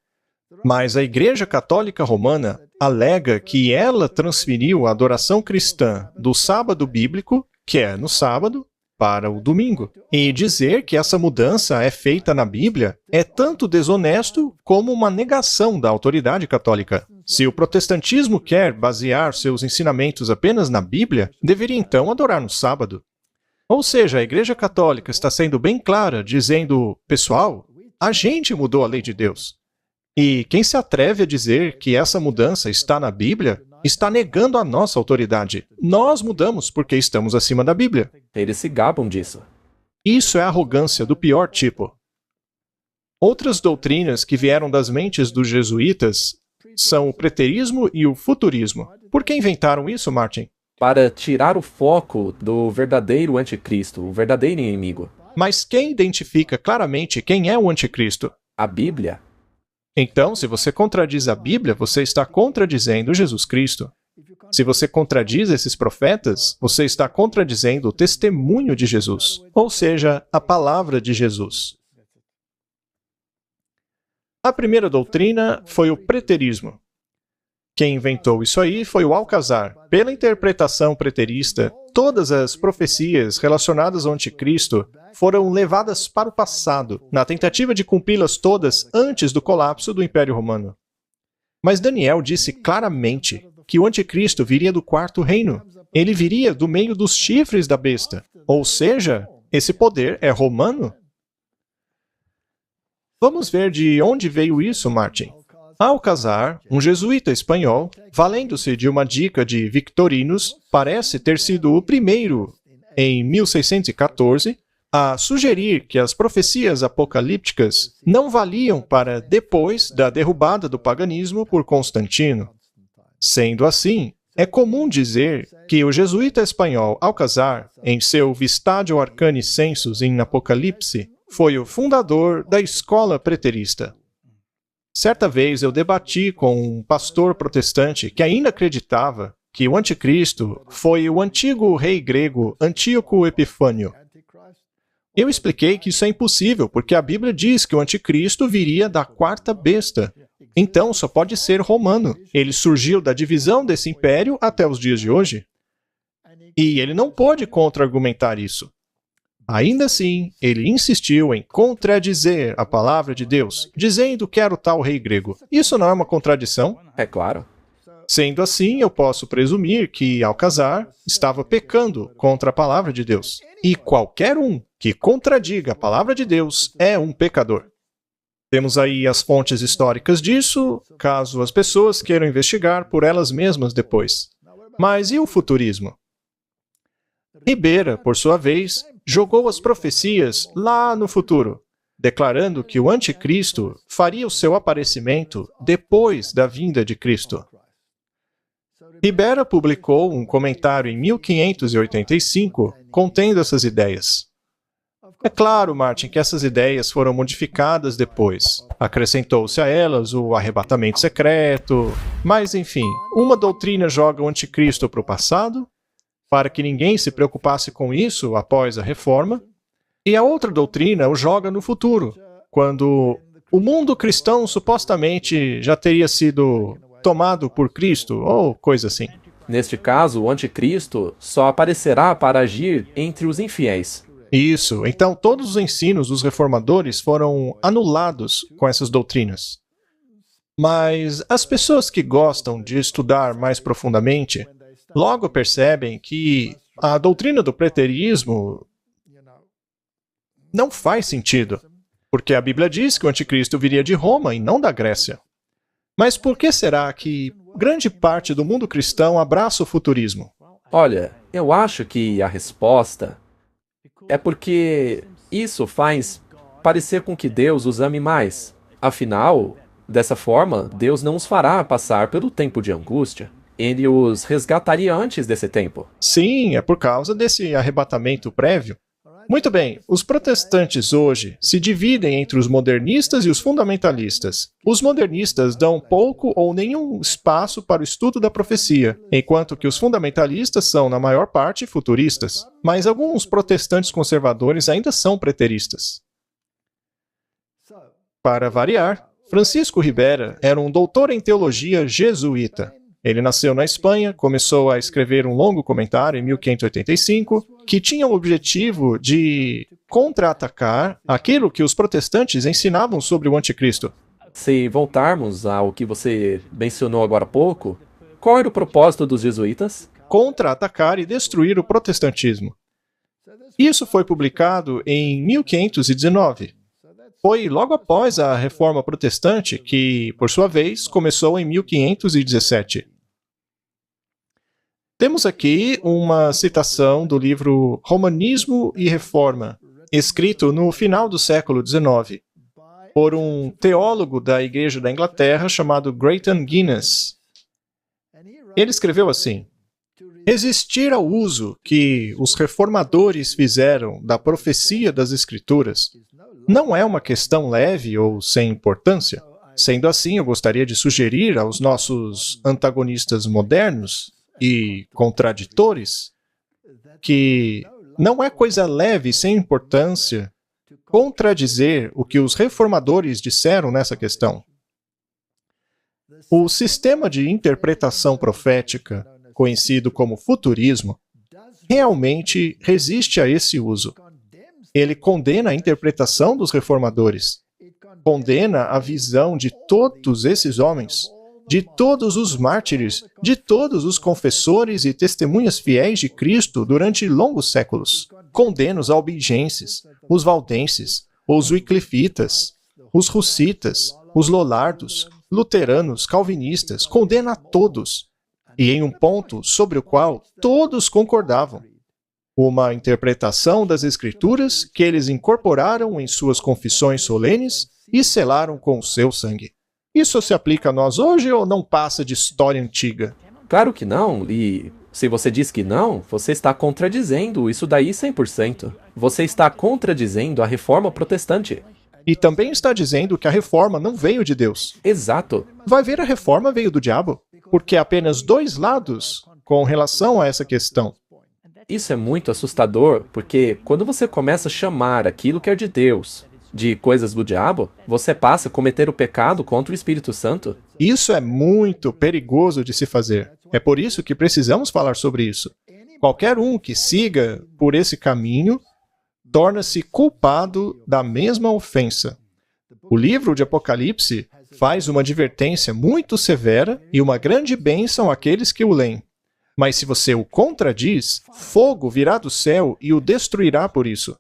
Mas a Igreja Católica Romana alega que ela transferiu a adoração cristã do sábado bíblico, que é no sábado, para o domingo. E dizer que essa mudança é feita na Bíblia é tanto desonesto como uma negação da autoridade católica. Se o protestantismo quer basear seus ensinamentos apenas na Bíblia, deveria então adorar no sábado. Ou seja, a Igreja Católica está sendo bem clara, dizendo: pessoal, a gente mudou a lei de Deus. E quem se atreve a dizer que essa mudança está na Bíblia, está negando a nossa autoridade. Nós mudamos porque estamos acima da Bíblia. Eles se gabam disso. Isso é arrogância do pior tipo. Outras doutrinas que vieram das mentes dos jesuítas são o preterismo e o futurismo. Por que inventaram isso, Martin? Para tirar o foco do verdadeiro anticristo, o verdadeiro inimigo. Mas quem identifica claramente quem é o anticristo? A Bíblia. Então, se você contradiz a Bíblia, você está contradizendo Jesus Cristo. Se você contradiz esses profetas, você está contradizendo o testemunho de Jesus, ou seja, a palavra de Jesus. A primeira doutrina foi o preterismo. Quem inventou isso aí foi o Alcazar. Pela interpretação preterista, todas as profecias relacionadas ao anticristo foram levadas para o passado, na tentativa de cumpri-las todas antes do colapso do Império Romano. Mas Daniel disse claramente que o anticristo viria do quarto reino. Ele viria do meio dos chifres da besta. Ou seja, esse poder é romano? Vamos ver de onde veio isso, Martin. Alcazar, um jesuíta espanhol, valendo-se de uma dica de Victorinos, parece ter sido o primeiro, em 1614, a sugerir que as profecias apocalípticas não valiam para depois da derrubada do paganismo por Constantino. Sendo assim, é comum dizer que o jesuíta espanhol Alcazar, em seu Vistatio Arcani Sensus in Apocalipse, foi o fundador da escola preterista. Certa vez eu debati com um pastor protestante que ainda acreditava que o anticristo foi o antigo rei grego Antíoco Epifânio. Eu expliquei que isso é impossível, porque a Bíblia diz que o anticristo viria da quarta besta. Então, só pode ser romano. Ele surgiu da divisão desse império até os dias de hoje. E ele não pôde contra-argumentar isso. Ainda assim, ele insistiu em contradizer a palavra de Deus, dizendo que era o tal rei grego. Isso não é uma contradição? É claro. Sendo assim, eu posso presumir que Alcazar estava pecando contra a palavra de Deus. E qualquer um que contradiga a palavra de Deus é um pecador. Temos aí as fontes históricas disso, caso as pessoas queiram investigar por elas mesmas depois. Mas e o futurismo? Ribera, por sua vez, jogou as profecias lá no futuro, declarando que o anticristo faria o seu aparecimento depois da vinda de Cristo. Ribera publicou um comentário em 1585 contendo essas ideias. É claro, Martin, que essas ideias foram modificadas depois. Acrescentou-se a elas o arrebatamento secreto, mas enfim, uma doutrina joga o anticristo para o passado, para que ninguém se preocupasse com isso após a reforma, e a outra doutrina o joga no futuro, quando o mundo cristão supostamente já teria sido tomado por Cristo, ou coisa assim. Neste caso, o anticristo só aparecerá para agir entre os infiéis. Isso, então todos os ensinos dos reformadores foram anulados com essas doutrinas. Mas as pessoas que gostam de estudar mais profundamente logo percebem que a doutrina do preterismo não faz sentido, porque a Bíblia diz que o anticristo viria de Roma e não da Grécia. Mas por que será que grande parte do mundo cristão abraça o futurismo? Olha, eu acho que a resposta é porque isso faz parecer com que Deus os ame mais. Afinal, dessa forma, Deus não os fará passar pelo tempo de angústia. Ele os resgataria antes desse tempo. Sim, é por causa desse arrebatamento prévio. Muito bem, os protestantes hoje se dividem entre os modernistas e os fundamentalistas. Os modernistas dão pouco ou nenhum espaço para o estudo da profecia, enquanto que os fundamentalistas são, na maior parte, futuristas. Mas alguns protestantes conservadores ainda são preteristas. Para variar, Francisco Ribera era um doutor em teologia jesuíta. Ele nasceu na Espanha, começou a escrever um longo comentário em 1585, que tinha o objetivo de contra-atacar aquilo que os protestantes ensinavam sobre o anticristo. Se voltarmos ao que você mencionou agora há pouco, qual era o propósito dos jesuítas? Contra-atacar e destruir o protestantismo. Isso foi publicado em 1519. Foi logo após a Reforma Protestante, que, por sua vez, começou em 1517. Temos aqui uma citação do livro Romanismo e Reforma, escrito no final do século XIX, por um teólogo da Igreja da Inglaterra chamado Grayton Guinness. Ele escreveu assim: resistir ao uso que os reformadores fizeram da profecia das Escrituras não é uma questão leve ou sem importância. Sendo assim, eu gostaria de sugerir aos nossos antagonistas modernos e contraditores, que não é coisa leve, sem importância, contradizer o que os reformadores disseram nessa questão. O sistema de interpretação profética, conhecido como futurismo, realmente resiste a esse uso. Ele condena a interpretação dos reformadores, condena a visão de todos esses homens, de todos os mártires, de todos os confessores e testemunhas fiéis de Cristo durante longos séculos. Condena os albigenses, os valdenses, os wyclifitas, os russitas, os lollardos, luteranos, calvinistas, condena a todos, e em um ponto sobre o qual todos concordavam. Uma interpretação das Escrituras que eles incorporaram em suas confissões solenes e selaram com o seu sangue. Isso se aplica a nós hoje ou não passa de história antiga? Claro que não, e se você diz que não, você está contradizendo isso daí 100%. Você está contradizendo a reforma protestante. E também está dizendo que a reforma não veio de Deus. Exato. Vai ver, a reforma veio do diabo, porque há apenas dois lados com relação a essa questão. Isso é muito assustador, porque quando você começa a chamar aquilo que é de Deus de coisas do diabo, você passa a cometer o pecado contra o Espírito Santo. Isso é muito perigoso de se fazer. É por isso que precisamos falar sobre isso. Qualquer um que siga por esse caminho torna-se culpado da mesma ofensa. O livro de Apocalipse faz uma advertência muito severa e uma grande bênção àqueles que o leem. Mas se você o contradiz, fogo virá do céu e o destruirá por isso.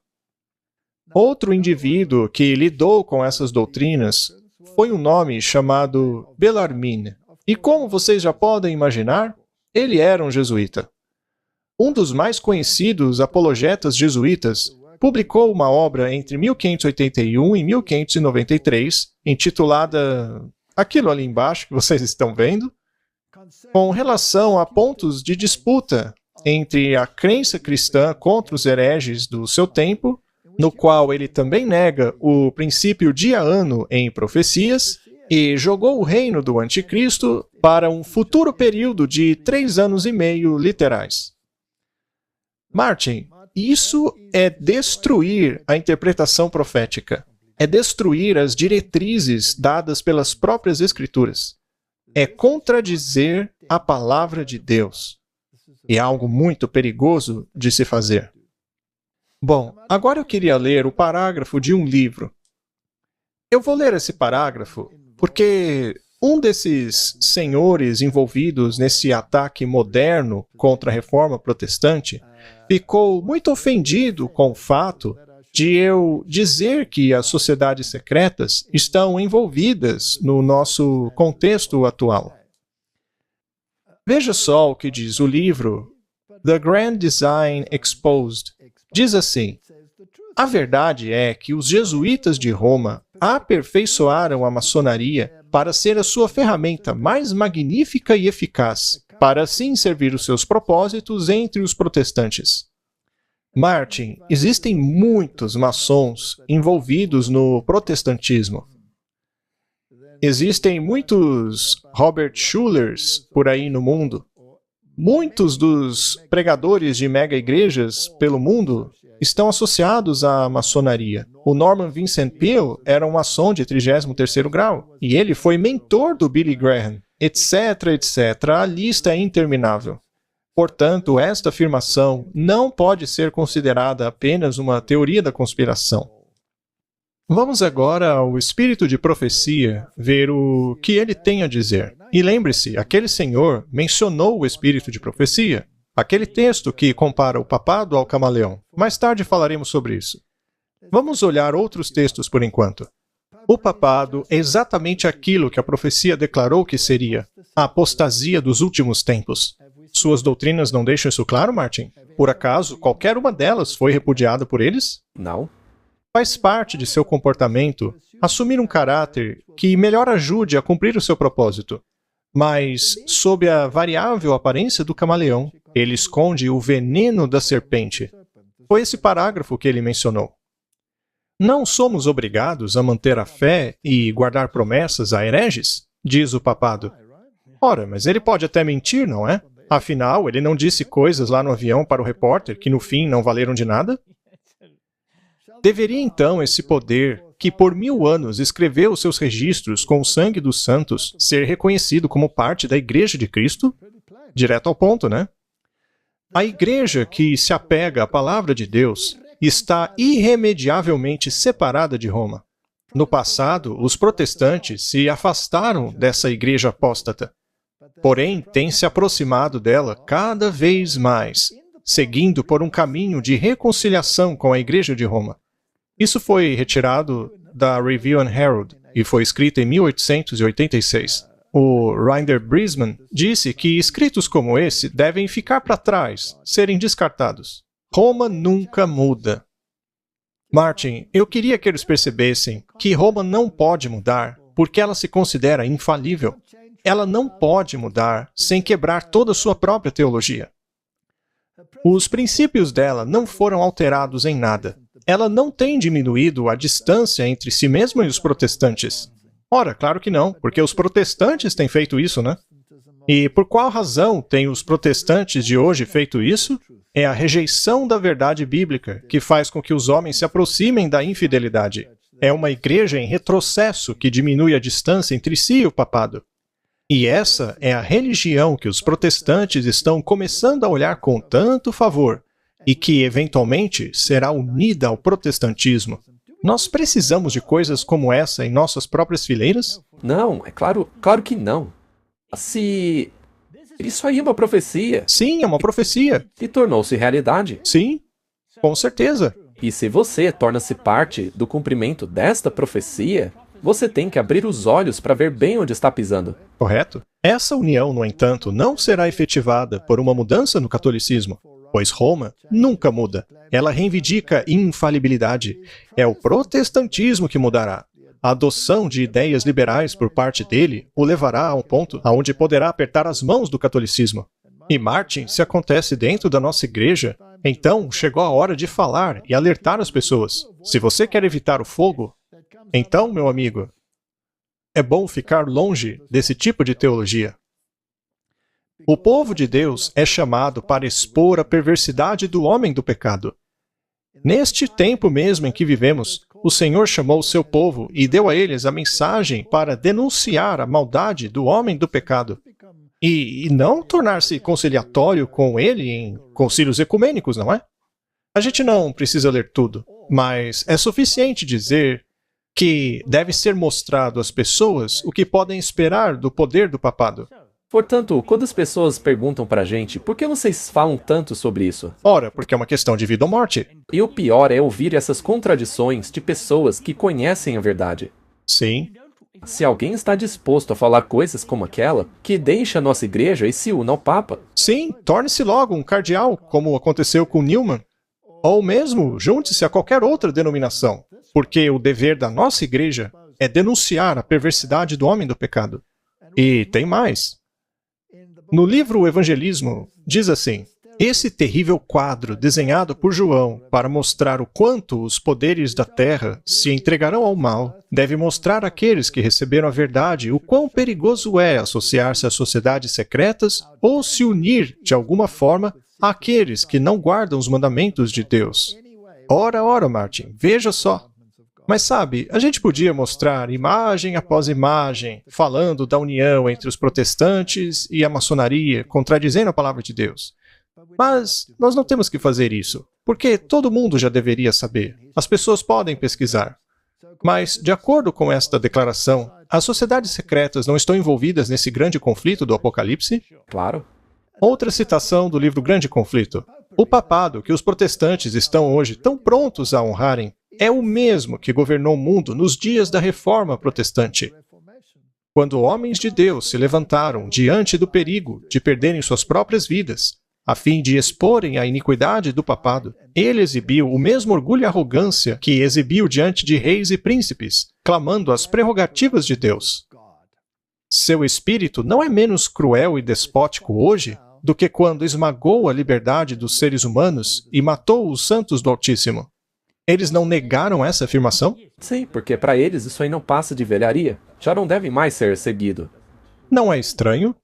Outro indivíduo que lidou com essas doutrinas foi um nome chamado Bellarmine. E como vocês já podem imaginar, ele era um jesuíta. Um dos mais conhecidos apologetas jesuítas publicou uma obra entre 1581 e 1593, intitulada aquilo ali embaixo que vocês estão vendo, com relação a pontos de disputa entre a crença cristã contra os hereges do seu tempo, no qual ele também nega o princípio dia-ano em profecias e jogou o reino do anticristo para um futuro período de 3 anos e meio literais. Martin, isso é destruir a interpretação profética. É destruir as diretrizes dadas pelas próprias Escrituras. É contradizer a palavra de Deus. E é algo muito perigoso de se fazer. Bom, agora eu queria ler o parágrafo de um livro. Eu vou ler esse parágrafo porque um desses senhores envolvidos nesse ataque moderno contra a reforma protestante ficou muito ofendido com o fato de eu dizer que as sociedades secretas estão envolvidas no nosso contexto atual. Veja só o que diz o livro The Grand Design Exposed. Diz assim: a verdade é que os jesuítas de Roma aperfeiçoaram a maçonaria para ser a sua ferramenta mais magnífica e eficaz, para assim servir os seus propósitos entre os protestantes. Martin, existem muitos maçons envolvidos no protestantismo. Existem muitos Robert Schulers por aí no mundo. Muitos dos pregadores de mega-igrejas pelo mundo estão associados à maçonaria. O Norman Vincent Peale era um maçom de 33º grau, e ele foi mentor do Billy Graham, etc, etc. A lista é interminável. Portanto, esta afirmação não pode ser considerada apenas uma teoria da conspiração. Vamos agora ao espírito de profecia, ver o que ele tem a dizer. E lembre-se, aquele senhor mencionou o espírito de profecia, aquele texto que compara o papado ao camaleão. Mais tarde falaremos sobre isso. Vamos olhar outros textos por enquanto. O papado é exatamente aquilo que a profecia declarou que seria, a apostasia dos últimos tempos. Suas doutrinas não deixam isso claro, Martin? Por acaso, qualquer uma delas foi repudiada por eles? Não. Faz parte de seu comportamento assumir um caráter que melhor ajude a cumprir o seu propósito. Mas, sob a variável aparência do camaleão, ele esconde o veneno da serpente. Foi esse parágrafo que ele mencionou. Não somos obrigados a manter a fé e guardar promessas a hereges? Diz o papado. Ora, mas ele pode até mentir, não é? Afinal, ele não disse coisas lá no avião para o repórter que no fim não valeram de nada? Deveria então esse poder, que por 1000 anos escreveu os seus registros com o sangue dos santos, ser reconhecido como parte da Igreja de Cristo? Direto ao ponto, né? A igreja que se apega à palavra de Deus está irremediavelmente separada de Roma. No passado, os protestantes se afastaram dessa igreja apóstata, porém têm se aproximado dela cada vez mais, seguindo por um caminho de reconciliação com a igreja de Roma. Isso foi retirado da Review and Herald e foi escrito em 1886. O Ryder Brisman disse que escritos como esse devem ficar para trás, serem descartados. Roma nunca muda. Martin, eu queria que eles percebessem que Roma não pode mudar porque ela se considera infalível. Ela não pode mudar sem quebrar toda a sua própria teologia. Os princípios dela não foram alterados em nada. Ela não tem diminuído a distância entre si mesma e os protestantes. Ora, claro que não, porque os protestantes têm feito isso, né? E por qual razão têm os protestantes de hoje feito isso? É a rejeição da verdade bíblica que faz com que os homens se aproximem da infidelidade. É uma igreja em retrocesso que diminui a distância entre si e o papado. E essa é a religião que os protestantes estão começando a olhar com tanto favor e que, eventualmente, será unida ao protestantismo. Nós precisamos de coisas como essa em nossas próprias fileiras? Não, é claro que não. Se... Isso aí é uma profecia. Sim, é uma profecia. E tornou-se realidade. Sim, com certeza. E se você torna-se parte do cumprimento desta profecia, você tem que abrir os olhos para ver bem onde está pisando. Correto? Essa união, no entanto, não será efetivada por uma mudança no catolicismo, pois Roma nunca muda. Ela reivindica infalibilidade. É o protestantismo que mudará. A adoção de ideias liberais por parte dele o levará a um ponto onde poderá apertar as mãos do catolicismo. E Martin, se acontece dentro da nossa igreja, então chegou a hora de falar e alertar as pessoas. Se você quer evitar o fogo, então, meu amigo, é bom ficar longe desse tipo de teologia. O povo de Deus é chamado para expor a perversidade do homem do pecado. Neste tempo mesmo em que vivemos, o Senhor chamou o seu povo e deu a eles a mensagem para denunciar a maldade do homem do pecado. E não tornar-se conciliatório com ele em concílios ecumênicos, não é? A gente não precisa ler tudo, mas é suficiente dizer que deve ser mostrado às pessoas o que podem esperar do poder do papado. Portanto, quando as pessoas perguntam pra gente, por que vocês falam tanto sobre isso? Ora, porque é uma questão de vida ou morte. E o pior é ouvir essas contradições de pessoas que conhecem a verdade. Sim. Se alguém está disposto a falar coisas como aquela, que deixe a nossa igreja e se una ao Papa. Sim, torne-se logo um cardeal, como aconteceu com Newman. Ou mesmo, junte-se a qualquer outra denominação, porque o dever da nossa igreja é denunciar a perversidade do homem do pecado. E tem mais. No livro O Evangelismo, diz assim: esse terrível quadro desenhado por João para mostrar o quanto os poderes da terra se entregarão ao mal, deve mostrar àqueles que receberam a verdade o quão perigoso é associar-se a sociedades secretas ou se unir, de alguma forma, àqueles que não guardam os mandamentos de Deus. Ora, Martin, veja só. Mas sabe, a gente podia mostrar imagem após imagem, falando da união entre os protestantes e a maçonaria, contradizendo a palavra de Deus. Mas nós não temos que fazer isso, porque todo mundo já deveria saber. As pessoas podem pesquisar. Mas, de acordo com esta declaração, as sociedades secretas não estão envolvidas nesse grande conflito do Apocalipse? Claro. Outra citação do livro Grande Conflito. O papado que os protestantes estão hoje tão prontos a honrarem é o mesmo que governou o mundo nos dias da Reforma Protestante. Quando homens de Deus se levantaram diante do perigo de perderem suas próprias vidas, a fim de exporem a iniquidade do papado, ele exibiu o mesmo orgulho e arrogância que exibiu diante de reis e príncipes, clamando as prerrogativas de Deus. Seu espírito não é menos cruel e despótico hoje do que quando esmagou a liberdade dos seres humanos e matou os santos do Altíssimo. Eles não negaram essa afirmação? Sim, porque para eles isso aí não passa de velharia. Já não deve mais ser seguido. Não é estranho?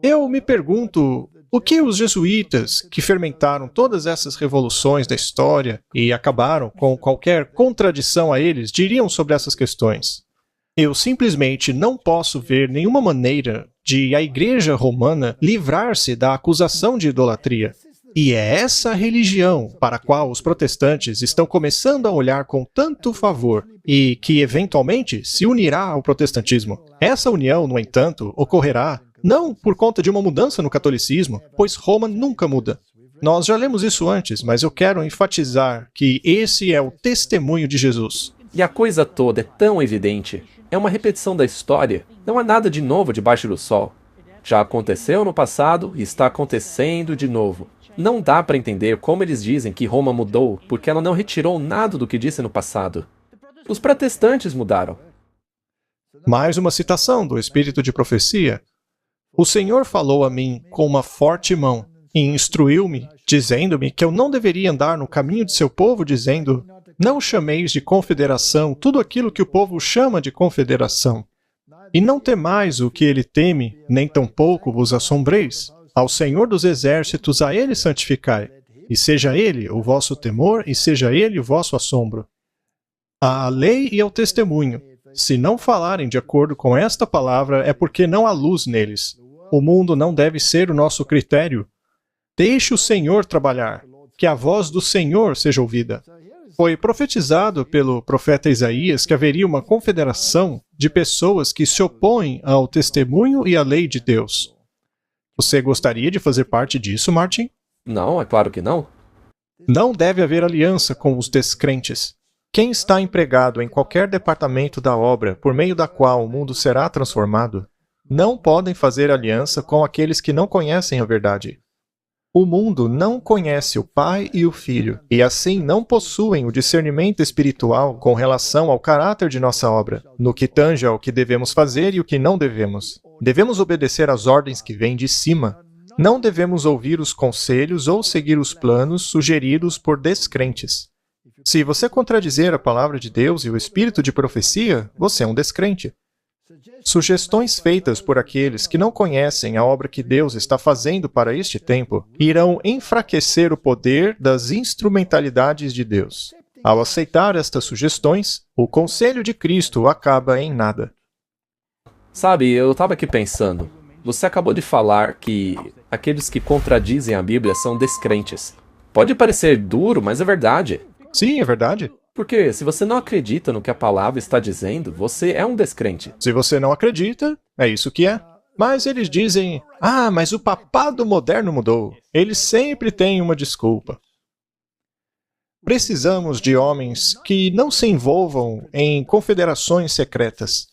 Eu me pergunto, o que os jesuítas, que fermentaram todas essas revoluções da história e acabaram com qualquer contradição a eles, diriam sobre essas questões? Eu simplesmente não posso ver nenhuma maneira de a Igreja Romana livrar-se da acusação de idolatria. E é essa religião para a qual os protestantes estão começando a olhar com tanto favor e que, eventualmente, se unirá ao protestantismo. Essa união, no entanto, ocorrerá não por conta de uma mudança no catolicismo, pois Roma nunca muda. Nós já lemos isso antes, mas eu quero enfatizar que esse é o testemunho de Jesus. E a coisa toda é tão evidente. É uma repetição da história. Não há nada de novo debaixo do sol. Já aconteceu no passado e está acontecendo de novo. Não dá para entender como eles dizem que Roma mudou, porque ela não retirou nada do que disse no passado. Os protestantes mudaram. Mais uma citação do Espírito de Profecia. O Senhor falou a mim com uma forte mão e instruiu-me, dizendo-me que eu não deveria andar no caminho de seu povo, dizendo: não chameis de confederação tudo aquilo que o povo chama de confederação. E não temais o que ele teme, nem tampouco vos assombreis. Ao Senhor dos Exércitos, a ele santificai, e seja ele o vosso temor, e seja ele o vosso assombro. À lei e ao testemunho. Se não falarem de acordo com esta palavra, é porque não há luz neles. O mundo não deve ser o nosso critério. Deixe o Senhor trabalhar, que a voz do Senhor seja ouvida. Foi profetizado pelo profeta Isaías que haveria uma confederação de pessoas que se opõem ao testemunho e à lei de Deus. Você gostaria de fazer parte disso, Martin? Não, é claro que não. Não deve haver aliança com os descrentes. Quem está empregado em qualquer departamento da obra por meio da qual o mundo será transformado, não podem fazer aliança com aqueles que não conhecem a verdade. O mundo não conhece o Pai e o Filho, e assim não possuem o discernimento espiritual com relação ao caráter de nossa obra, no que tange ao que devemos fazer e o que não devemos. Devemos obedecer às ordens que vêm de cima. Não devemos ouvir os conselhos ou seguir os planos sugeridos por descrentes. Se você contradizer a palavra de Deus e o espírito de profecia, você é um descrente. Sugestões feitas por aqueles que não conhecem a obra que Deus está fazendo para este tempo irão enfraquecer o poder das instrumentalidades de Deus. Ao aceitar estas sugestões, o conselho de Cristo acaba em nada. Sabe, eu estava aqui pensando. Você acabou de falar que aqueles que contradizem a Bíblia são descrentes. Pode parecer duro, mas é verdade. Sim, é verdade. Porque se você não acredita no que a palavra está dizendo, você é um descrente. Se você não acredita, é isso que é. Mas eles dizem: ah, mas o papado moderno mudou. Eles sempre têm uma desculpa. Precisamos de homens que não se envolvam em confederações secretas.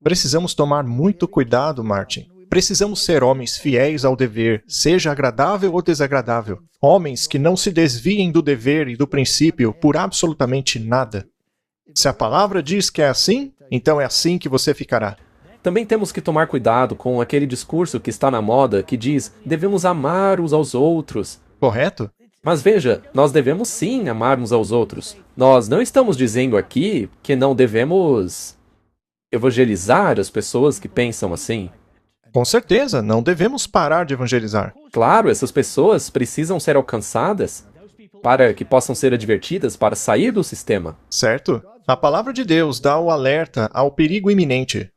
Precisamos tomar muito cuidado, Martin. Precisamos ser homens fiéis ao dever, seja agradável ou desagradável. Homens que não se desviem do dever e do princípio por absolutamente nada. Se a palavra diz que é assim, então é assim que você ficará. Também temos que tomar cuidado com aquele discurso que está na moda que diz devemos amar uns aos outros. Correto? Mas veja, nós devemos sim amar uns aos outros. Nós não estamos dizendo aqui que não devemos evangelizar as pessoas que pensam assim. Com certeza, não devemos parar de evangelizar. Claro, essas pessoas precisam ser alcançadas para que possam ser advertidas para sair do sistema. Certo? A palavra de Deus dá o alerta ao perigo iminente.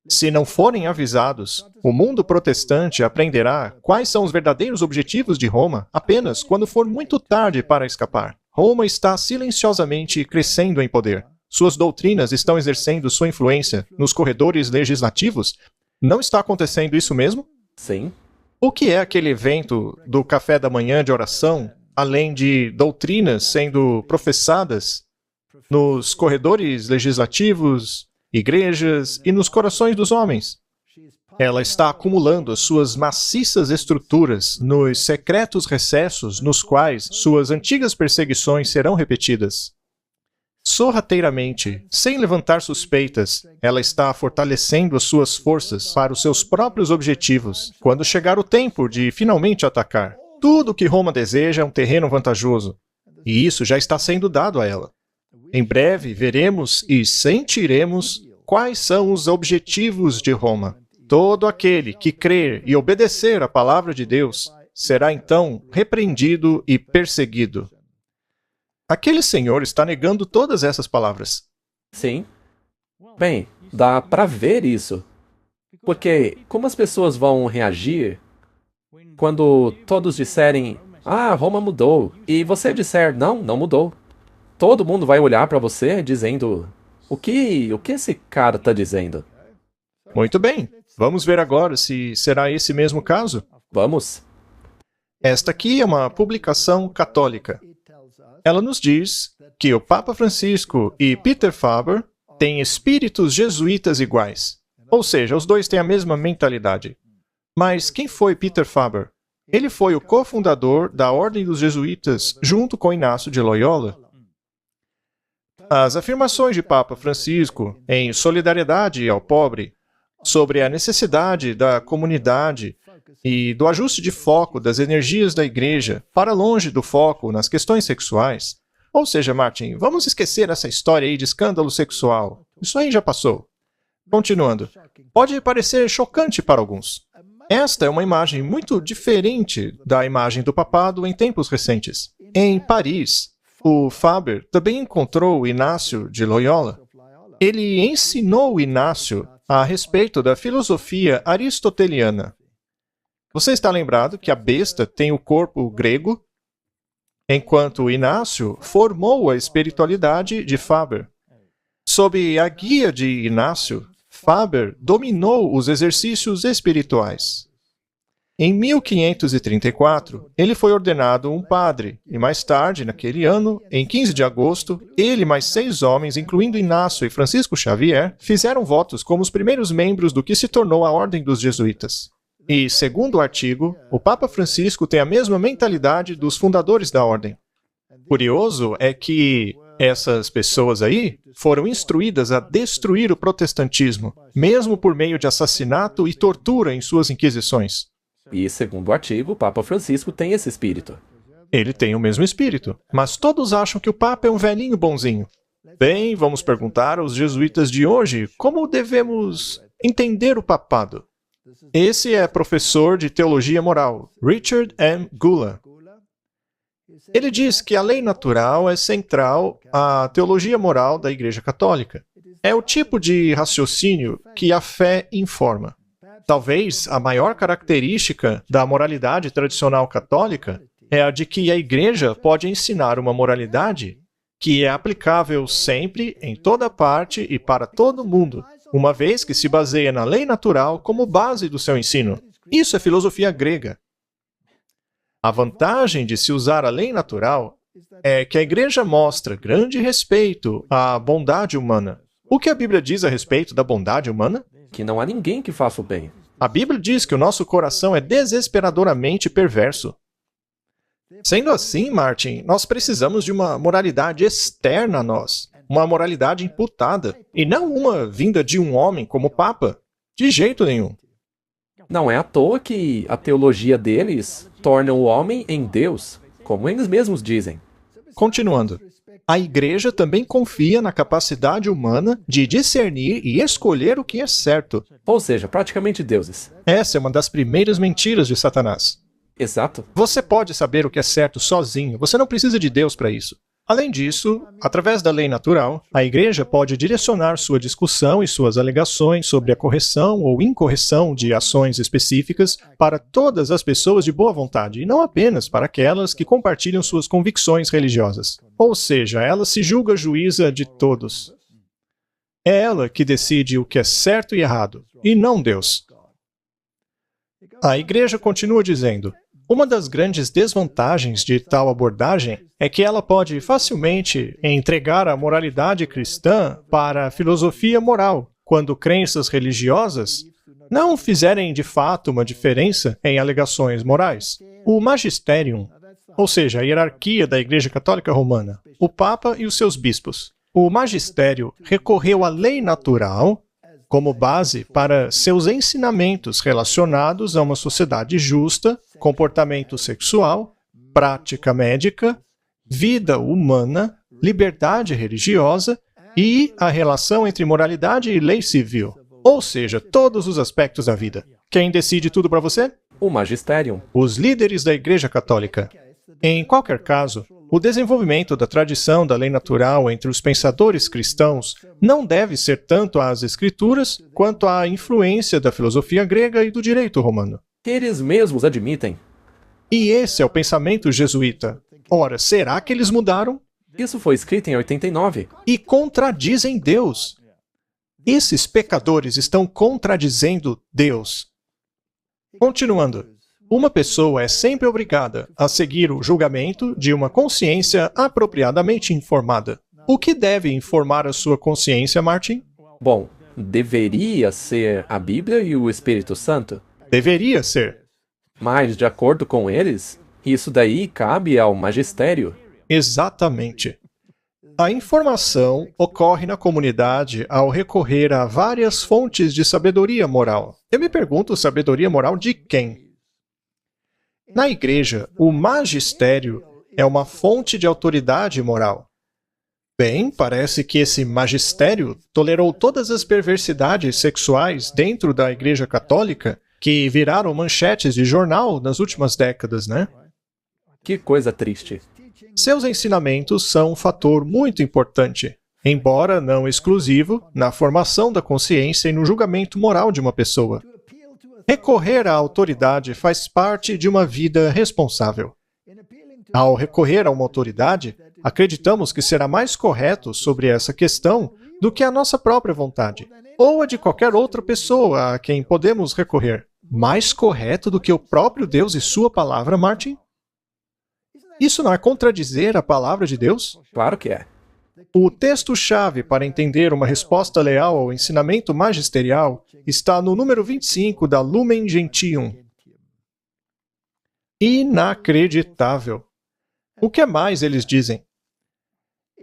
Se não forem avisados, o mundo protestante aprenderá quais são os verdadeiros objetivos de Roma apenas quando for muito tarde para escapar. Roma está silenciosamente crescendo em poder. Suas doutrinas estão exercendo sua influência nos corredores legislativos. Não está acontecendo isso mesmo? Sim. O que é aquele evento do café da manhã de oração, além de doutrinas sendo professadas nos corredores legislativos, igrejas e nos corações dos homens? Ela está acumulando as suas maciças estruturas nos secretos recessos nos quais suas antigas perseguições serão repetidas. Sorrateiramente, sem levantar suspeitas, ela está fortalecendo as suas forças para os seus próprios objetivos, quando chegar o tempo de finalmente atacar. Tudo o que Roma deseja é um terreno vantajoso, e isso já está sendo dado a ela. Em breve, veremos e sentiremos quais são os objetivos de Roma. Todo aquele que crer e obedecer à palavra de Deus será então repreendido e perseguido. Aquele senhor está negando todas essas palavras. Sim. Bem, dá para ver isso. Porque como as pessoas vão reagir quando todos disserem, ah, Roma mudou, e você disser, não, não mudou? Todo mundo vai olhar para você dizendo, o que esse cara está dizendo? Muito bem, vamos ver agora se será esse mesmo caso. Vamos. Esta aqui é uma publicação católica. Ela nos diz que o Papa Francisco e Peter Faber têm espíritos jesuítas iguais. Ou seja, os dois têm a mesma mentalidade. Mas quem foi Peter Faber? Ele foi o cofundador da Ordem dos Jesuítas junto com Inácio de Loyola. As afirmações de Papa Francisco em solidariedade ao pobre, sobre a necessidade da comunidade e do ajuste de foco das energias da igreja para longe do foco nas questões sexuais. Ou seja, Martin, vamos esquecer essa história aí de escândalo sexual. Isso aí já passou. Continuando. Pode parecer chocante para alguns. Esta é uma imagem muito diferente da imagem do papado em tempos recentes. Em Paris, o Faber também encontrou Inácio de Loyola. Ele ensinou Inácio a respeito da filosofia aristoteliana. Você está lembrado que a besta tem o corpo grego, enquanto Inácio formou a espiritualidade de Faber. Sob a guia de Inácio, Faber dominou os exercícios espirituais. Em 1534, ele foi ordenado um padre, e mais tarde, naquele ano, em 15 de agosto, ele e mais 6 homens, incluindo Inácio e Francisco Xavier, fizeram votos como os primeiros membros do que se tornou a Ordem dos Jesuítas. E, segundo o artigo, o Papa Francisco tem a mesma mentalidade dos fundadores da Ordem. Curioso é que essas pessoas aí foram instruídas a destruir o protestantismo, mesmo por meio de assassinato e tortura em suas inquisições. E, segundo o artigo, o Papa Francisco tem esse espírito. Ele tem o mesmo espírito, mas todos acham que o Papa é um velhinho bonzinho. Bem, vamos perguntar aos jesuítas de hoje como devemos entender o papado. Esse é professor de teologia moral, Richard M. Gula. Ele diz que a lei natural é central à teologia moral da Igreja Católica. É o tipo de raciocínio que a fé informa. Talvez a maior característica da moralidade tradicional católica é a de que a Igreja pode ensinar uma moralidade que é aplicável sempre, em toda parte e para todo mundo, uma vez que se baseia na lei natural como base do seu ensino. Isso é filosofia grega. A vantagem de se usar a lei natural é que a Igreja mostra grande respeito à bondade humana. O que a Bíblia diz a respeito da bondade humana? Que não há ninguém que faça o bem. A Bíblia diz que o nosso coração é desesperadoramente perverso. Sendo assim, Martin, nós precisamos de uma moralidade externa a nós, uma moralidade imputada, e não uma vinda de um homem como Papa. De jeito nenhum. Não é à toa que a teologia deles torna o homem em Deus, como eles mesmos dizem. Continuando. A Igreja também confia na capacidade humana de discernir e escolher o que é certo. Ou seja, praticamente deuses. Essa é uma das primeiras mentiras de Satanás. Exato. Você pode saber o que é certo sozinho, você não precisa de Deus para isso. Além disso, através da lei natural, a Igreja pode direcionar sua discussão e suas alegações sobre a correção ou incorreção de ações específicas para todas as pessoas de boa vontade, e não apenas para aquelas que compartilham suas convicções religiosas. Ou seja, ela se julga juíza de todos. É ela que decide o que é certo e errado, e não Deus. A Igreja continua dizendo: uma das grandes desvantagens de tal abordagem é que ela pode facilmente entregar a moralidade cristã para a filosofia moral, quando crenças religiosas não fizerem de fato uma diferença em alegações morais. O magisterium, ou seja, a hierarquia da Igreja Católica Romana, o Papa e os seus bispos. O magistério recorreu à lei natural como base para seus ensinamentos relacionados a uma sociedade justa, comportamento sexual, prática médica, vida humana, liberdade religiosa e a relação entre moralidade e lei civil. Ou seja, todos os aspectos da vida. Quem decide tudo para você? O magistério. Os líderes da Igreja Católica. Em qualquer caso, o desenvolvimento da tradição da lei natural entre os pensadores cristãos não deve ser tanto às Escrituras quanto à influência da filosofia grega e do direito romano. Eles mesmos admitem. E esse é o pensamento jesuíta. Ora, será que eles mudaram? Isso foi escrito em 89. E contradizem Deus. Esses pecadores estão contradizendo Deus. Continuando. Uma pessoa é sempre obrigada a seguir o julgamento de uma consciência apropriadamente informada. O que deve informar a sua consciência, Martin? Bom, deveria ser a Bíblia e o Espírito Santo. Deveria ser. Mas, de acordo com eles, isso daí cabe ao magistério. Exatamente. A informação ocorre na comunidade ao recorrer a várias fontes de sabedoria moral. Eu me pergunto, sabedoria moral de quem? Na igreja, o magistério é uma fonte de autoridade moral. Bem, parece que esse magistério tolerou todas as perversidades sexuais dentro da Igreja Católica que viraram manchetes de jornal nas últimas décadas, né? Que coisa triste. Seus ensinamentos são um fator muito importante, embora não exclusivo, na formação da consciência e no julgamento moral de uma pessoa. Recorrer à autoridade faz parte de uma vida responsável. Ao recorrer a uma autoridade, acreditamos que será mais correto sobre essa questão do que a nossa própria vontade, ou a de qualquer outra pessoa a quem podemos recorrer. Mais correto do que o próprio Deus e sua palavra, Martin? Isso não é contradizer a palavra de Deus? Claro que é. O texto-chave para entender uma resposta leal ao ensinamento magisterial está no número 25 da Lumen Gentium. Inacreditável. O que mais eles dizem?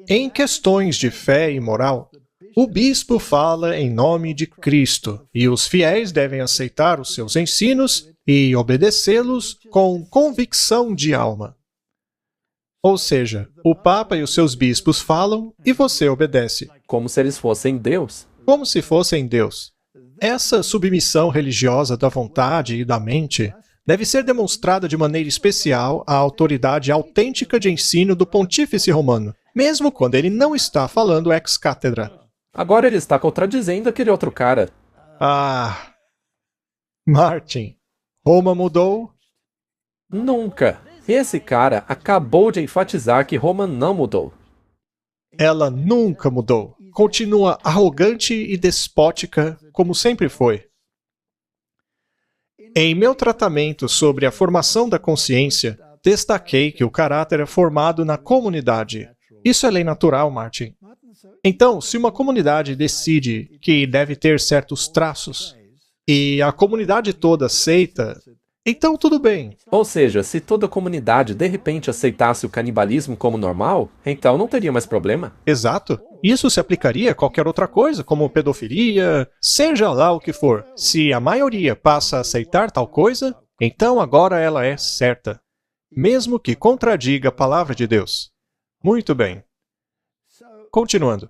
Em questões de fé e moral, o bispo fala em nome de Cristo, e os fiéis devem aceitar os seus ensinos e obedecê-los com convicção de alma. Ou seja, o Papa e os seus bispos falam e você obedece. Como se eles fossem Deus. Como se fossem Deus. Essa submissão religiosa da vontade e da mente deve ser demonstrada de maneira especial à autoridade autêntica de ensino do Pontífice Romano, mesmo quando ele não está falando ex cátedra. Agora ele está contradizendo aquele outro cara. Ah, Martin, Roma mudou? Nunca. Esse cara acabou de enfatizar que Roma não mudou. Ela nunca mudou. Continua arrogante e despótica, como sempre foi. Em meu tratamento sobre a formação da consciência, destaquei que o caráter é formado na comunidade. Isso é lei natural, Martin. Então, se uma comunidade decide que deve ter certos traços, e a comunidade toda aceita, então tudo bem. Ou seja, se toda a comunidade de repente aceitasse o canibalismo como normal, então não teria mais problema. Exato. Isso se aplicaria a qualquer outra coisa, como pedofilia, seja lá o que for. Se a maioria passa a aceitar tal coisa, então agora ela é certa, mesmo que contradiga a palavra de Deus. Muito bem. Continuando.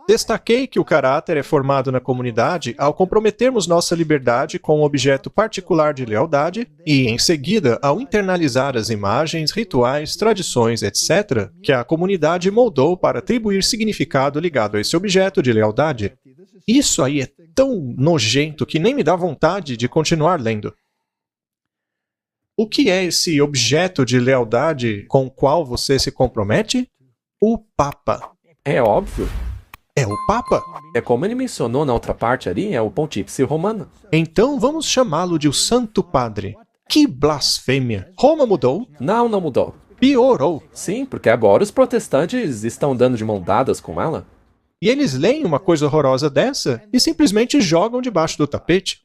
Destaquei que o caráter é formado na comunidade ao comprometermos nossa liberdade com um objeto particular de lealdade e, em seguida, ao internalizar as imagens, rituais, tradições, etc., que a comunidade moldou para atribuir significado ligado a esse objeto de lealdade. Isso aí é tão nojento que nem me dá vontade de continuar lendo. O que é esse objeto de lealdade com o qual você se compromete? O Papa. É óbvio. É o Papa? É como ele mencionou na outra parte ali, é o Pontífice Romano. Então vamos chamá-lo de o Santo Padre. Que blasfêmia! Roma mudou? Não mudou. Piorou. Sim, porque agora os protestantes estão dando de mão dadas com ela. E eles leem uma coisa horrorosa dessa e simplesmente jogam debaixo do tapete.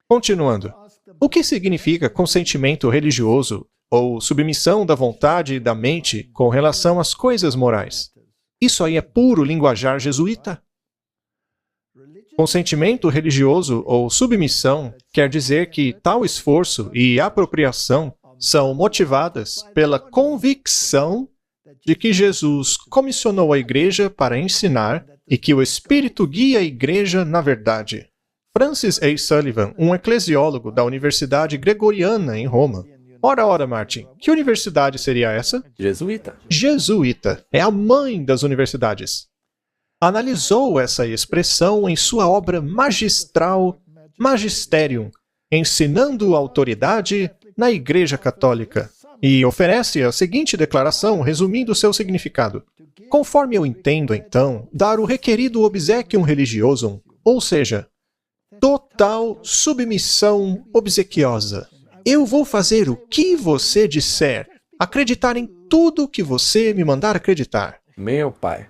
Continuando. O que significa consentimento religioso ou submissão da vontade e da mente com relação às coisas morais? Isso aí é puro linguajar jesuíta. Consentimento religioso ou submissão quer dizer que tal esforço e apropriação são motivadas pela convicção de que Jesus comissionou a igreja para ensinar e que o Espírito guia a igreja na verdade. Francis A. Sullivan, um eclesiólogo da Universidade Gregoriana em Roma. Ora, Martin, que universidade seria essa? Jesuíta. Jesuíta. É a mãe das universidades. Analisou essa expressão em sua obra magistral Magisterium, ensinando autoridade na Igreja Católica, e oferece a seguinte declaração resumindo seu significado. Conforme eu entendo, então, dar o requerido obsequium religiosum, ou seja, total submissão obsequiosa. Eu vou fazer o que você disser, acreditar em tudo que você me mandar acreditar. Meu pai.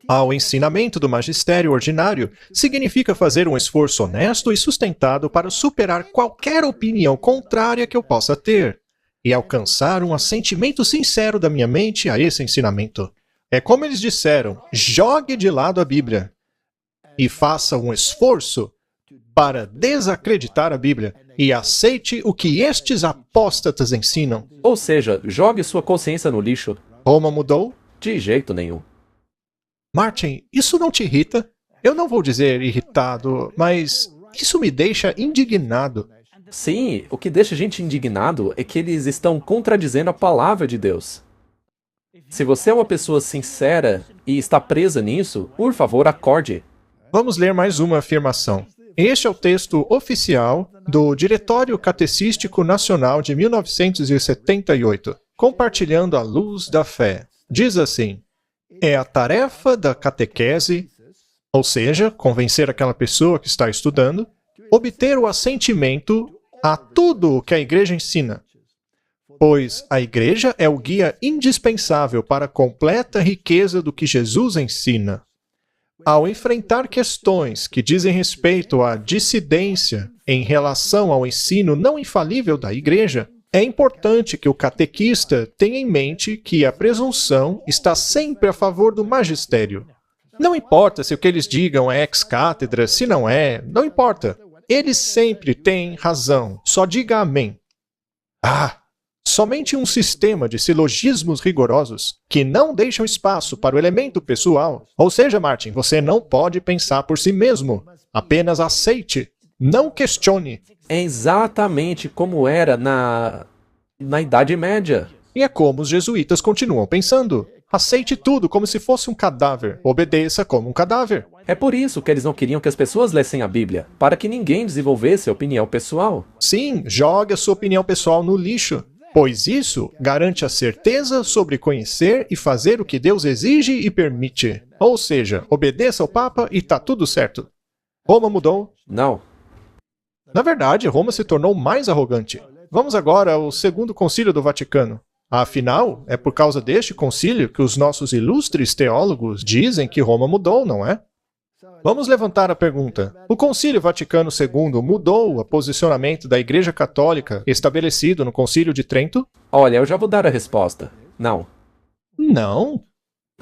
Ao ensinamento do magistério ordinário, significa fazer um esforço honesto e sustentado para superar qualquer opinião contrária que eu possa ter, e alcançar um assentimento sincero da minha mente a esse ensinamento. É como eles disseram, jogue de lado a Bíblia e faça um esforço para desacreditar a Bíblia e aceite o que estes apóstatas ensinam. Ou seja, jogue sua consciência no lixo. Roma mudou? De jeito nenhum. Martin, isso não te irrita? Eu não vou dizer irritado, mas isso me deixa indignado. Sim, o que deixa a gente indignado é que eles estão contradizendo a palavra de Deus. Se você é uma pessoa sincera e está presa nisso, por favor, acorde. Vamos ler mais uma afirmação. Este é o texto oficial do Diretório Catecístico Nacional de 1978, compartilhando a luz da fé. Diz assim: é a tarefa da catequese, ou seja, convencer aquela pessoa que está estudando, obter o assentimento a tudo o que a igreja ensina, pois a igreja é o guia indispensável para a completa riqueza do que Jesus ensina. Ao enfrentar questões que dizem respeito à dissidência em relação ao ensino não infalível da igreja, é importante que o catequista tenha em mente que a presunção está sempre a favor do magistério. Não importa se o que eles digam é ex-cátedra, se não é, não importa. Eles sempre têm razão. Só diga amém. Somente um sistema de silogismos rigorosos que não deixam espaço para o elemento pessoal. Ou seja, Martin, você não pode pensar por si mesmo. Apenas aceite. Não questione. É exatamente como era na Idade Média. E é como os jesuítas continuam pensando. Aceite tudo como se fosse um cadáver. Obedeça como um cadáver. É por isso que eles não queriam que as pessoas lessem a Bíblia, para que ninguém desenvolvesse a opinião pessoal. Sim, jogue a sua opinião pessoal no lixo, pois isso garante a certeza sobre conhecer e fazer o que Deus exige e permite. Ou seja, obedeça ao Papa e tá tudo certo. Roma mudou? Não. Na verdade, Roma se tornou mais arrogante. Vamos agora ao Segundo Concílio do Vaticano. Afinal, é por causa deste concílio que os nossos ilustres teólogos dizem que Roma mudou, não é? Vamos levantar a pergunta. O Concílio Vaticano II mudou o posicionamento da Igreja Católica estabelecido no Concílio de Trento? Olha, eu já vou dar a resposta. Não. Não.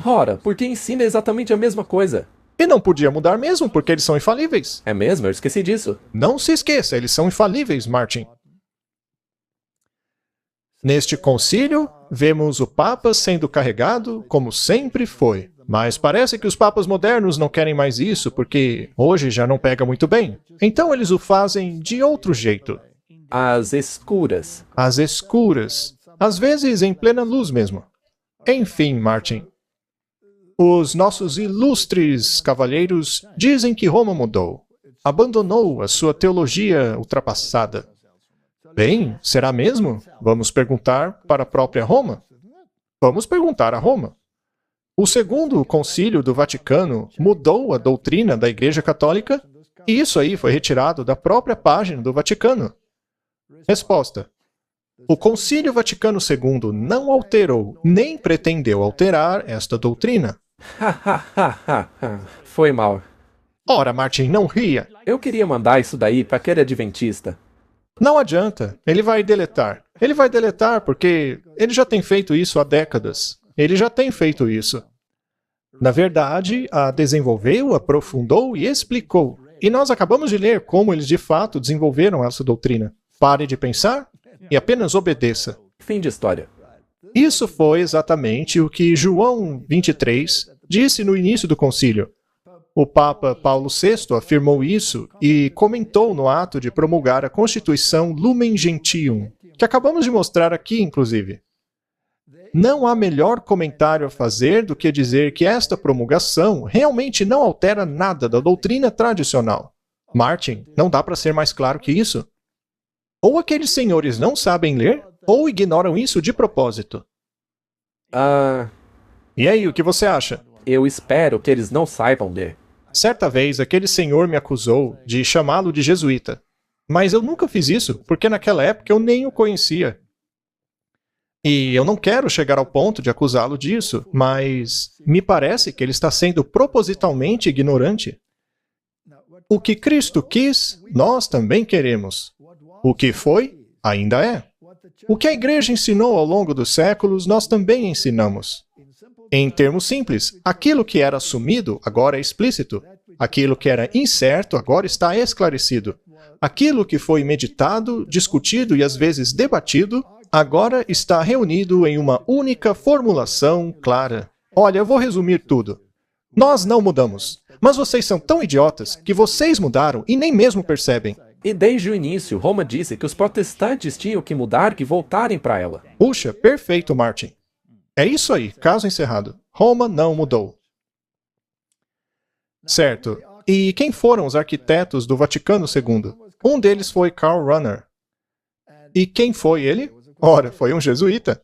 Ora, porque ensina exatamente a mesma coisa. E não podia mudar mesmo, porque eles são infalíveis. É mesmo? Eu esqueci disso. Não se esqueça, eles são infalíveis, Martin. Neste concílio, vemos o Papa sendo carregado como sempre foi. Mas parece que os papas modernos não querem mais isso, porque hoje já não pega muito bem. Então eles o fazem de outro jeito. Às escuras. Às escuras. Às vezes em plena luz mesmo. Enfim, Martin. Os nossos ilustres cavalheiros dizem que Roma mudou. Abandonou a sua teologia ultrapassada. Bem, será mesmo? Vamos perguntar para a própria Roma? Vamos perguntar a Roma. O Segundo Concílio do Vaticano mudou a doutrina da Igreja Católica e isso aí foi retirado da própria página do Vaticano. Resposta. O Concílio Vaticano II não alterou nem pretendeu alterar esta doutrina. Foi mal. Ora, Martin, não ria. Eu queria mandar isso daí para aquele adventista. Não adianta. Ele vai deletar. Ele vai deletar porque ele já tem feito isso há décadas. Ele já tem feito isso. Na verdade, a desenvolveu, aprofundou e explicou. E nós acabamos de ler como eles de fato desenvolveram essa doutrina. Pare de pensar e apenas obedeça. Fim de história. Isso foi exatamente o que João 23 disse no início do concílio. O Papa Paulo VI afirmou isso e comentou no ato de promulgar a Constituição Lumen Gentium, que acabamos de mostrar aqui, inclusive. Não há melhor comentário a fazer do que dizer que esta promulgação realmente não altera nada da doutrina tradicional. Martin, não dá para ser mais claro que isso. Ou aqueles senhores não sabem ler, ou ignoram isso de propósito. E aí, o que você acha? Eu espero que eles não saibam ler. Certa vez, aquele senhor me acusou de chamá-lo de jesuíta. Mas eu nunca fiz isso, porque naquela época eu nem o conhecia. E eu não quero chegar ao ponto de acusá-lo disso, mas me parece que ele está sendo propositalmente ignorante. O que Cristo quis, nós também queremos. O que foi, ainda é. O que a igreja ensinou ao longo dos séculos, nós também ensinamos. Em termos simples, aquilo que era assumido agora é explícito. Aquilo que era incerto agora está esclarecido. Aquilo que foi meditado, discutido e às vezes debatido, agora está reunido em uma única formulação clara. Olha, eu vou resumir tudo. Nós não mudamos, mas vocês são tão idiotas que vocês mudaram e nem mesmo percebem. E desde o início, Roma disse que os protestantes tinham que mudar, que voltarem para ela. Puxa, perfeito, Martin. É isso aí, caso encerrado. Roma não mudou. Certo. E quem foram os arquitetos do Vaticano II? Um deles foi Karl Rahner. E quem foi ele? Ora, foi um jesuíta.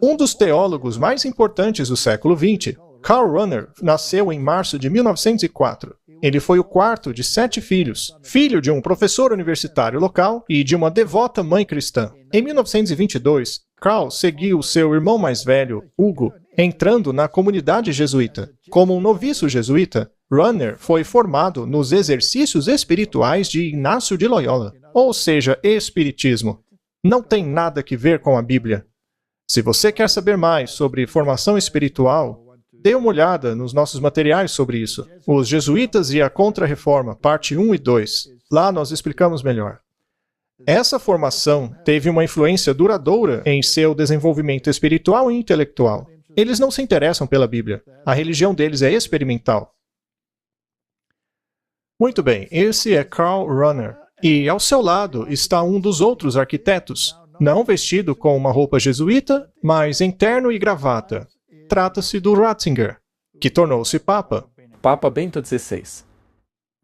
Um dos teólogos mais importantes do século XX, Karl Rahner, nasceu em março de 1904. Ele foi o quarto de 7 filhos, filho de um professor universitário local e de uma devota mãe cristã. Em 1922, Karl seguiu seu irmão mais velho, Hugo, entrando na comunidade jesuíta. Como um noviço jesuíta, Rahner foi formado nos exercícios espirituais de Inácio de Loyola, ou seja, espiritismo. Não tem nada que ver com a Bíblia. Se você quer saber mais sobre formação espiritual, dê uma olhada nos nossos materiais sobre isso. Os Jesuítas e a Contra-Reforma, parte 1 e 2. Lá nós explicamos melhor. Essa formação teve uma influência duradoura em seu desenvolvimento espiritual e intelectual. Eles não se interessam pela Bíblia. A religião deles é experimental. Muito bem, esse é Karl Rahner. E ao seu lado está um dos outros arquitetos, não vestido com uma roupa jesuíta, mas em terno e gravata. Trata-se do Ratzinger, que tornou-se Papa. Papa Bento XVI.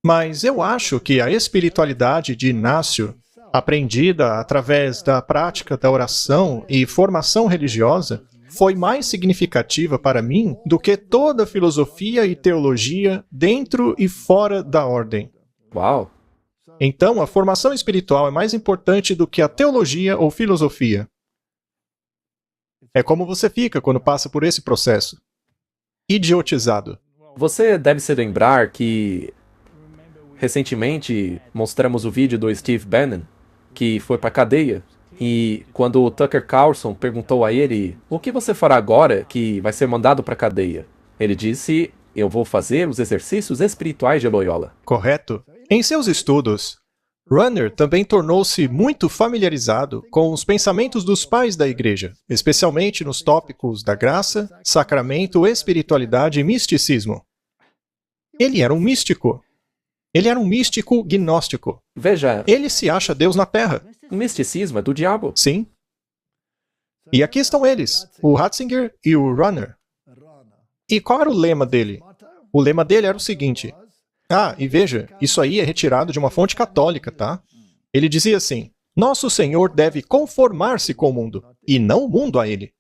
Mas eu acho que a espiritualidade de Inácio, aprendida através da prática da oração e formação religiosa, foi mais significativa para mim do que toda a filosofia e teologia dentro e fora da ordem. Uau! Então, a formação espiritual é mais importante do que a teologia ou filosofia. É como você fica quando passa por esse processo. Idiotizado. Você deve se lembrar que recentemente mostramos o vídeo do Steve Bannon, que foi para cadeia, e quando o Tucker Carlson perguntou a ele: "O que você fará agora que vai ser mandado para cadeia?" Ele disse: "Eu vou fazer os exercícios espirituais de Loyola." Correto. Em seus estudos, Rahner também tornou-se muito familiarizado com os pensamentos dos pais da Igreja, especialmente nos tópicos da graça, sacramento, espiritualidade e misticismo. Ele era um místico. Ele era um místico gnóstico. Veja, Ele se acha Deus na Terra. o misticismo é do diabo. Sim. E aqui estão eles, o Ratzinger e o Rahner. E qual era o lema dele? O lema dele era o seguinte: e veja, isso aí é retirado de uma fonte católica, tá? Ele dizia assim: Nosso Senhor deve conformar-se com o mundo, e não o mundo a ele.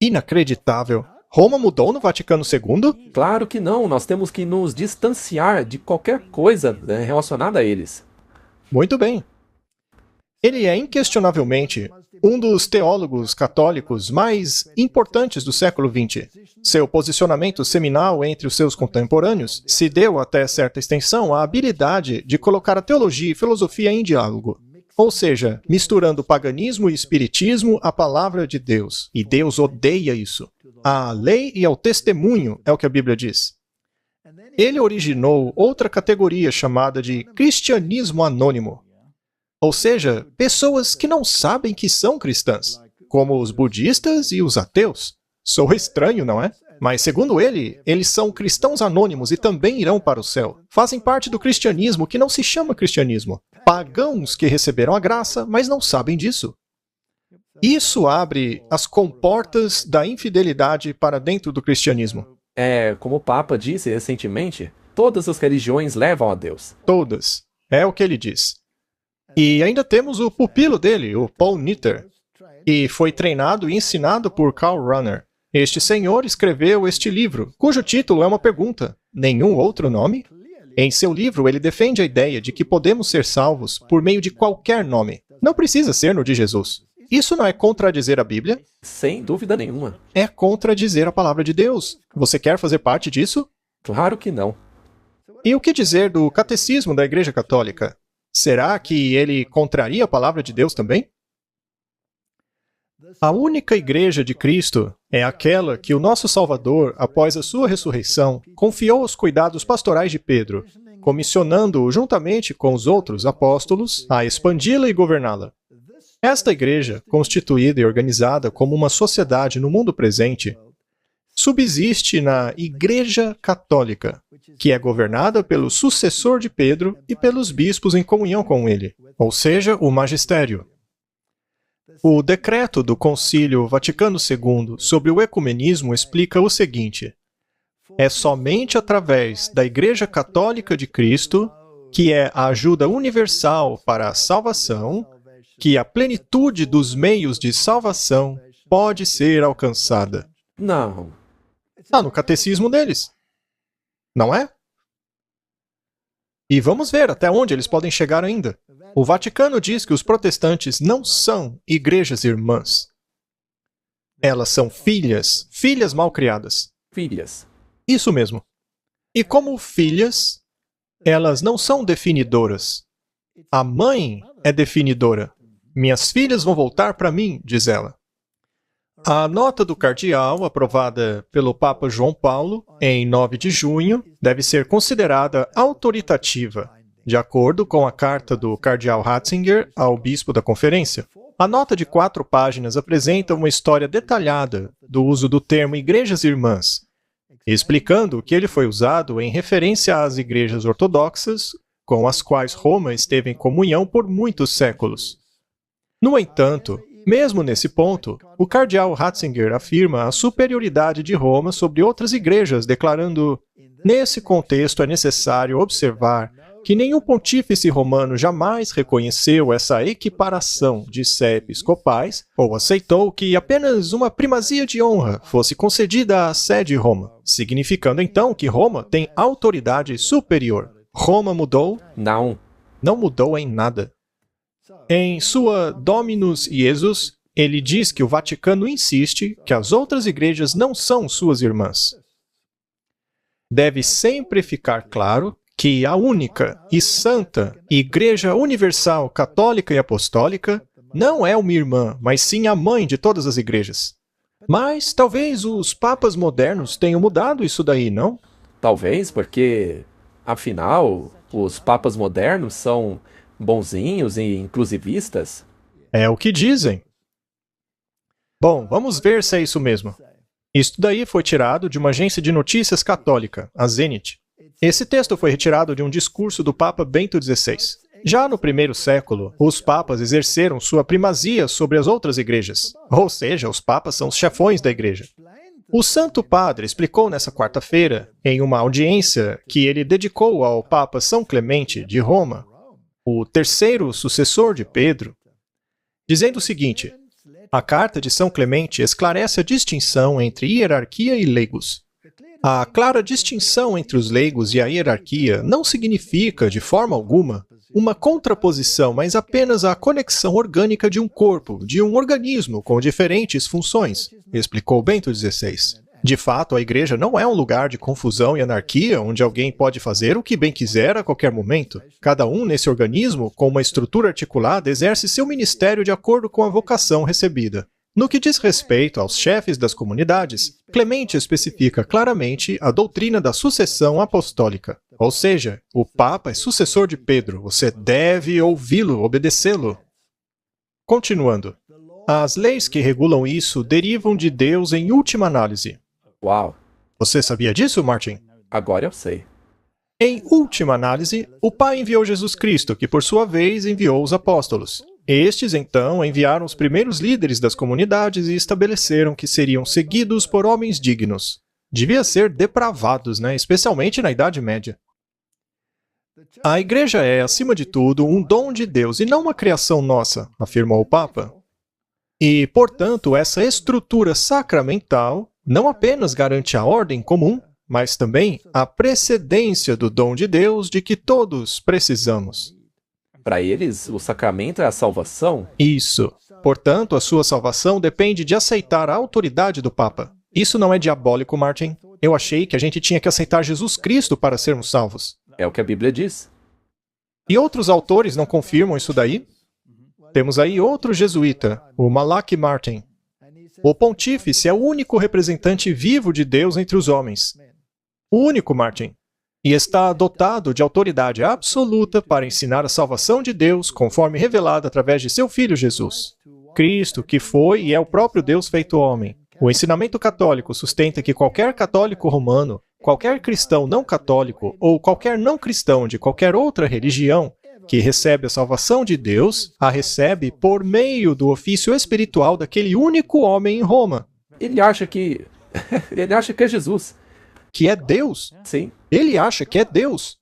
Inacreditável. Roma mudou no Vaticano II? Claro que não, nós temos que nos distanciar de qualquer coisa relacionada a eles. Muito bem. Ele é inquestionavelmente um dos teólogos católicos mais importantes do século XX. Seu posicionamento seminal entre os seus contemporâneos se deu até certa extensão à habilidade de colocar a teologia e filosofia em diálogo. Ou seja, misturando paganismo e espiritismo à palavra de Deus. E Deus odeia isso. À lei e ao testemunho, é o que a Bíblia diz. Ele originou outra categoria chamada de cristianismo anônimo. Ou seja, pessoas que não sabem que são cristãs. como os budistas e os ateus. Soa estranho, não é? Mas, segundo ele, eles são cristãos anônimos e também irão para o céu. Fazem parte do cristianismo que não se chama cristianismo. Pagãos que receberam a graça, mas não sabem disso. Isso abre as comportas da infidelidade para dentro do cristianismo. Como o Papa disse recentemente, todas as religiões levam a Deus. Todas. É o que ele diz. E ainda temos o pupilo dele, o Paul Nitter, que foi treinado e ensinado por Karl Rahner. Este senhor escreveu este livro, cujo título é uma pergunta: nenhum outro nome? Em seu livro, ele defende a ideia de que podemos ser salvos por meio de qualquer nome. Não precisa ser no de Jesus. Isso não é contradizer a Bíblia? Sem dúvida nenhuma. É contradizer a palavra de Deus. Você quer fazer parte disso? Claro que não. E o que dizer do catecismo da Igreja Católica? Será que ele contraria a palavra de Deus também? A única Igreja de Cristo é aquela que o nosso Salvador, após a sua ressurreição, confiou aos cuidados pastorais de Pedro, comissionando-o juntamente com os outros apóstolos a expandi-la e governá-la. Esta Igreja, constituída e organizada como uma sociedade no mundo presente, subsiste na Igreja Católica, que é governada pelo sucessor de Pedro e pelos bispos em comunhão com ele, ou seja, o magistério. O decreto do Concílio Vaticano II sobre o ecumenismo explica o seguinte: é somente através da Igreja Católica de Cristo, que é a ajuda universal para a salvação, que a plenitude dos meios de salvação pode ser alcançada. Não. Está no catecismo deles. Não é? E vamos ver até onde eles podem chegar ainda. O Vaticano diz que os protestantes não são igrejas irmãs. Elas são filhas, filhas mal criadas. Filhas. Isso mesmo. E como filhas, elas não são definidoras. A mãe é definidora. Minhas filhas vão voltar para mim, diz ela. A nota do cardeal, aprovada pelo Papa João Paulo em 9 de junho, deve ser considerada autoritativa, de acordo com a carta do cardeal Ratzinger ao bispo da conferência. A nota de 4 páginas apresenta uma história detalhada do uso do termo igrejas irmãs, explicando que ele foi usado em referência às igrejas ortodoxas, com as quais Roma esteve em comunhão por muitos séculos. No entanto, mesmo nesse ponto, o cardeal Ratzinger afirma a superioridade de Roma sobre outras igrejas, declarando: nesse contexto é necessário observar que nenhum pontífice romano jamais reconheceu essa equiparação de sé episcopais ou aceitou que apenas uma primazia de honra fosse concedida à sé de Roma, significando então que Roma tem autoridade superior. Roma mudou? Não. Não mudou em nada. Em sua Dominus Iesus, ele diz que o Vaticano insiste que as outras igrejas não são suas irmãs. Deve sempre ficar claro que a única e santa Igreja Universal Católica e Apostólica não é uma irmã, mas sim a mãe de todas as igrejas. Mas talvez os papas modernos tenham mudado isso daí, não? Talvez, porque, afinal, os papas modernos são bonzinhos e inclusivistas. É o que dizem. Bom, vamos ver se é isso mesmo. Isso daí foi tirado de uma agência de notícias católica, a Zenit. Esse texto foi retirado de um discurso do Papa Bento XVI. Já no primeiro século, os papas exerceram sua primazia sobre as outras igrejas. Ou seja, os papas são os chefões da igreja. O Santo Padre explicou nessa quarta-feira, em uma audiência que ele dedicou ao Papa São Clemente de Roma, o terceiro sucessor de Pedro, dizendo o seguinte: a carta de São Clemente esclarece a distinção entre hierarquia e leigos. A clara distinção entre os leigos e a hierarquia não significa, de forma alguma, uma contraposição, mas apenas a conexão orgânica de um corpo, de um organismo com diferentes funções, explicou Bento XVI. De fato, a igreja não é um lugar de confusão e anarquia, onde alguém pode fazer o que bem quiser a qualquer momento. Cada um nesse organismo, com uma estrutura articulada, exerce seu ministério de acordo com a vocação recebida. No que diz respeito aos chefes das comunidades, Clemente especifica claramente a doutrina da sucessão apostólica. Ou seja, o Papa é sucessor de Pedro, você deve ouvi-lo, obedecê-lo. Continuando. As leis que regulam isso derivam de Deus em última análise. Uau, Você sabia disso, Martin? agora eu sei. Em última análise, o Pai enviou Jesus Cristo, que por sua vez enviou os apóstolos. Estes, então, enviaram os primeiros líderes das comunidades e estabeleceram que seriam seguidos por homens dignos. Devia ser depravados, né? Especialmente na Idade Média. A Igreja é, acima de tudo, um dom de Deus e não uma criação nossa, afirmou o Papa. E, portanto, essa estrutura sacramental não apenas garante a ordem comum, mas também a precedência do dom de Deus de que todos precisamos. Para eles, o sacramento é a salvação? Isso. Portanto, a sua salvação depende de aceitar a autoridade do Papa. Isso não é diabólico, Martin. Eu achei que a gente tinha que aceitar Jesus Cristo para sermos salvos. É o que a Bíblia diz. E outros autores não confirmam isso daí? Temos aí outro jesuíta, o Malachi Martin. O pontífice é o único representante vivo de Deus entre os homens. O único, Martin. E está dotado de autoridade absoluta para ensinar a salvação de Deus conforme revelada através de seu Filho Jesus. Cristo, que foi e é o próprio Deus feito homem. O ensinamento católico sustenta que qualquer católico romano, qualquer cristão não católico ou qualquer não cristão de qualquer outra religião que recebe a salvação de Deus, a recebe por meio do ofício espiritual daquele único homem em Roma, Ele acha que... ele acha que é Jesus. que é Deus. Sim. Ele acha que é Deus.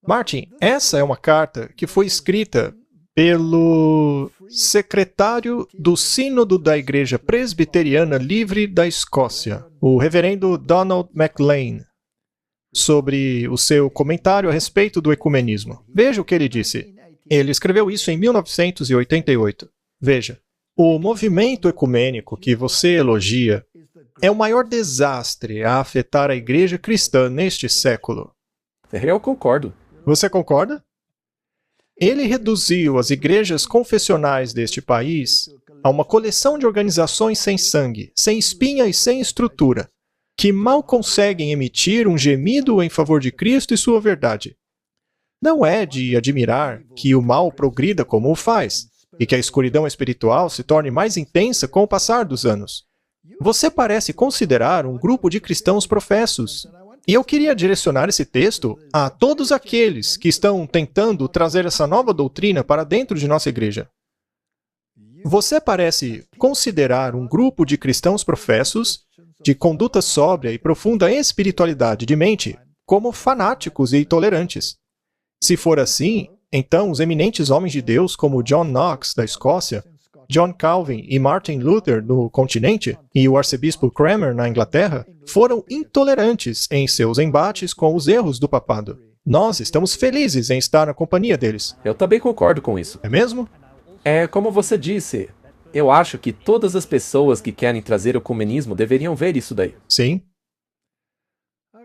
Martin, essa é uma carta que foi escrita pelo secretário do Sínodo da Igreja Presbiteriana Livre da Escócia, o reverendo Donald MacLean, sobre o seu comentário a respeito do ecumenismo. Veja o que ele disse. Ele escreveu isso em 1988. Veja, o movimento ecumênico que você elogia é o maior desastre a afetar a igreja cristã neste século. Eu concordo. Você concorda? Ele reduziu as igrejas confessionais deste país a uma coleção de organizações sem sangue, sem espinha e sem estrutura, que mal conseguem emitir um gemido em favor de Cristo e sua verdade. Não é de admirar que o mal progrida como o faz, e que a escuridão espiritual se torne mais intensa com o passar dos anos. Você parece considerar um grupo de cristãos professos. E eu queria direcionar esse texto a todos aqueles que estão tentando trazer essa nova doutrina para dentro de nossa igreja. Você parece considerar um grupo de cristãos professos, de conduta sóbria e profunda espiritualidade de mente, como fanáticos e intolerantes. Se for assim, então os eminentes homens de Deus como John Knox, da Escócia, John Calvin e Martin Luther no continente e o arcebispo Cranmer na Inglaterra foram intolerantes em seus embates com os erros do papado. Nós estamos felizes em estar na companhia deles. Eu também concordo com isso. É mesmo? É como você disse. Eu acho que todas as pessoas que querem trazer o ecumenismo deveriam ver isso daí. Sim.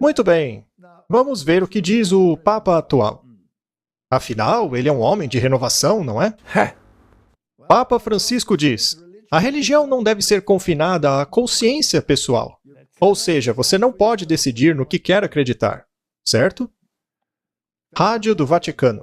Muito bem. Vamos ver o que diz o Papa atual. Afinal, ele é um homem de renovação, não é? Papa Francisco diz: a religião não deve ser confinada à consciência pessoal. Ou seja, você não pode decidir no que quer acreditar. Certo? Rádio do Vaticano.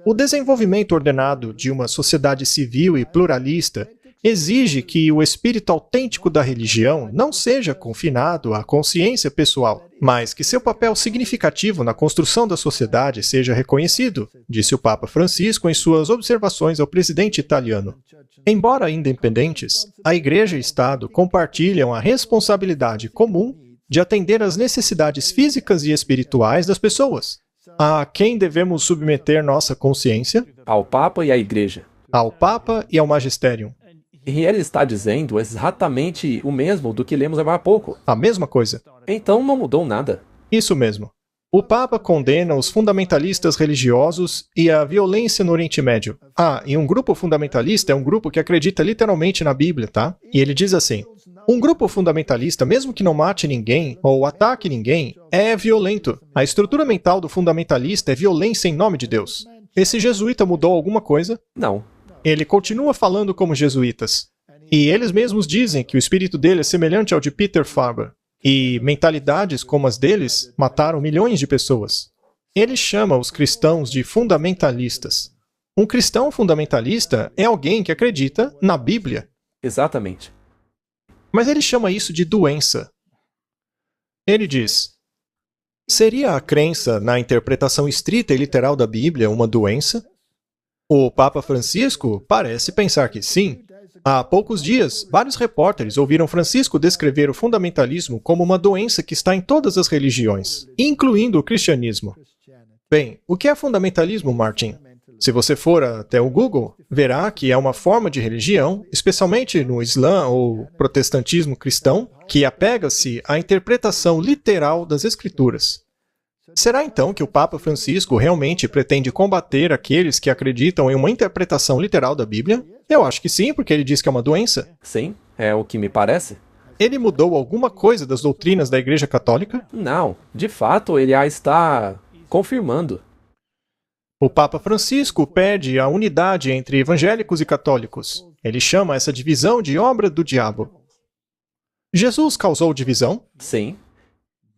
O desenvolvimento ordenado de uma sociedade civil e pluralista exige que o espírito autêntico da religião não seja confinado à consciência pessoal, mas que seu papel significativo na construção da sociedade seja reconhecido, disse o Papa Francisco em suas observações ao presidente italiano. Embora independentes, a Igreja e o Estado compartilham a responsabilidade comum de atender às necessidades físicas e espirituais das pessoas. A quem devemos submeter nossa consciência? Ao Papa e à Igreja. Ao Papa e ao Magisterium. E ele está dizendo exatamente o mesmo do que lemos agora há pouco. A mesma coisa. Então não mudou nada. Isso mesmo. O Papa condena os fundamentalistas religiosos e a violência no Oriente Médio. E um grupo fundamentalista é um grupo que acredita literalmente na Bíblia, tá? E ele diz assim: um grupo fundamentalista, mesmo que não mate ninguém ou ataque ninguém, é violento. A estrutura mental do fundamentalista é violência em nome de Deus. Esse jesuíta mudou alguma coisa? Não. Ele continua falando como jesuítas. E eles mesmos dizem que o espírito dele é semelhante ao de Peter Faber. E mentalidades como as deles mataram milhões de pessoas. Ele chama os cristãos de fundamentalistas. Um cristão fundamentalista é alguém que acredita na Bíblia. Exatamente. Mas ele chama isso de doença. Ele diz: seria a crença na interpretação estrita e literal da Bíblia uma doença? O Papa Francisco parece pensar que sim. Há poucos dias, vários repórteres ouviram Francisco descrever o fundamentalismo como uma doença que está em todas as religiões, incluindo o cristianismo. Bem, o que é fundamentalismo, Martin? Se você for até o Google, verá que é uma forma de religião, especialmente no Islã ou protestantismo cristão, que apega-se à interpretação literal das Escrituras. Será então que o Papa Francisco realmente pretende combater aqueles que acreditam em uma interpretação literal da Bíblia? Eu acho que sim, porque ele diz que é uma doença. Sim, é o que me parece. Ele mudou alguma coisa das doutrinas da Igreja Católica? Não, de fato, ele a está confirmando. O Papa Francisco pede a unidade entre evangélicos e católicos. Ele chama essa divisão de obra do diabo. Jesus causou divisão? Sim,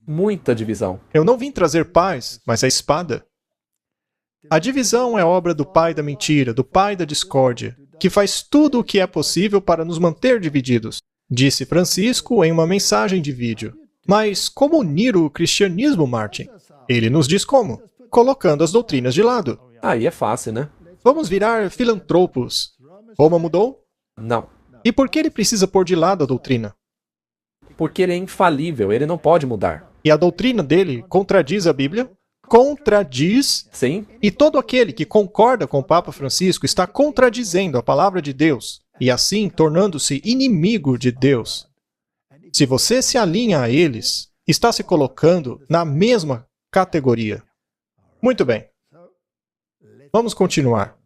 muita divisão. Eu não vim trazer paz, mas a espada. A divisão é obra do pai da mentira, do pai da discórdia, que faz tudo o que é possível para nos manter divididos, disse Francisco em uma mensagem de vídeo. Mas como unir o cristianismo, Martin? Ele nos diz como: colocando as doutrinas de lado. Aí é fácil, né? Vamos virar filantropos. Roma mudou? Não. E por que ele precisa pôr de lado a doutrina? Porque ele é infalível, ele não pode mudar. E a doutrina dele contradiz a Bíblia? Contradiz. Sim, E todo aquele que concorda com o Papa Francisco está contradizendo a palavra de Deus e assim tornando-se inimigo de Deus. Se você se alinha a eles, está se colocando na mesma categoria. Muito bem. Vamos continuar.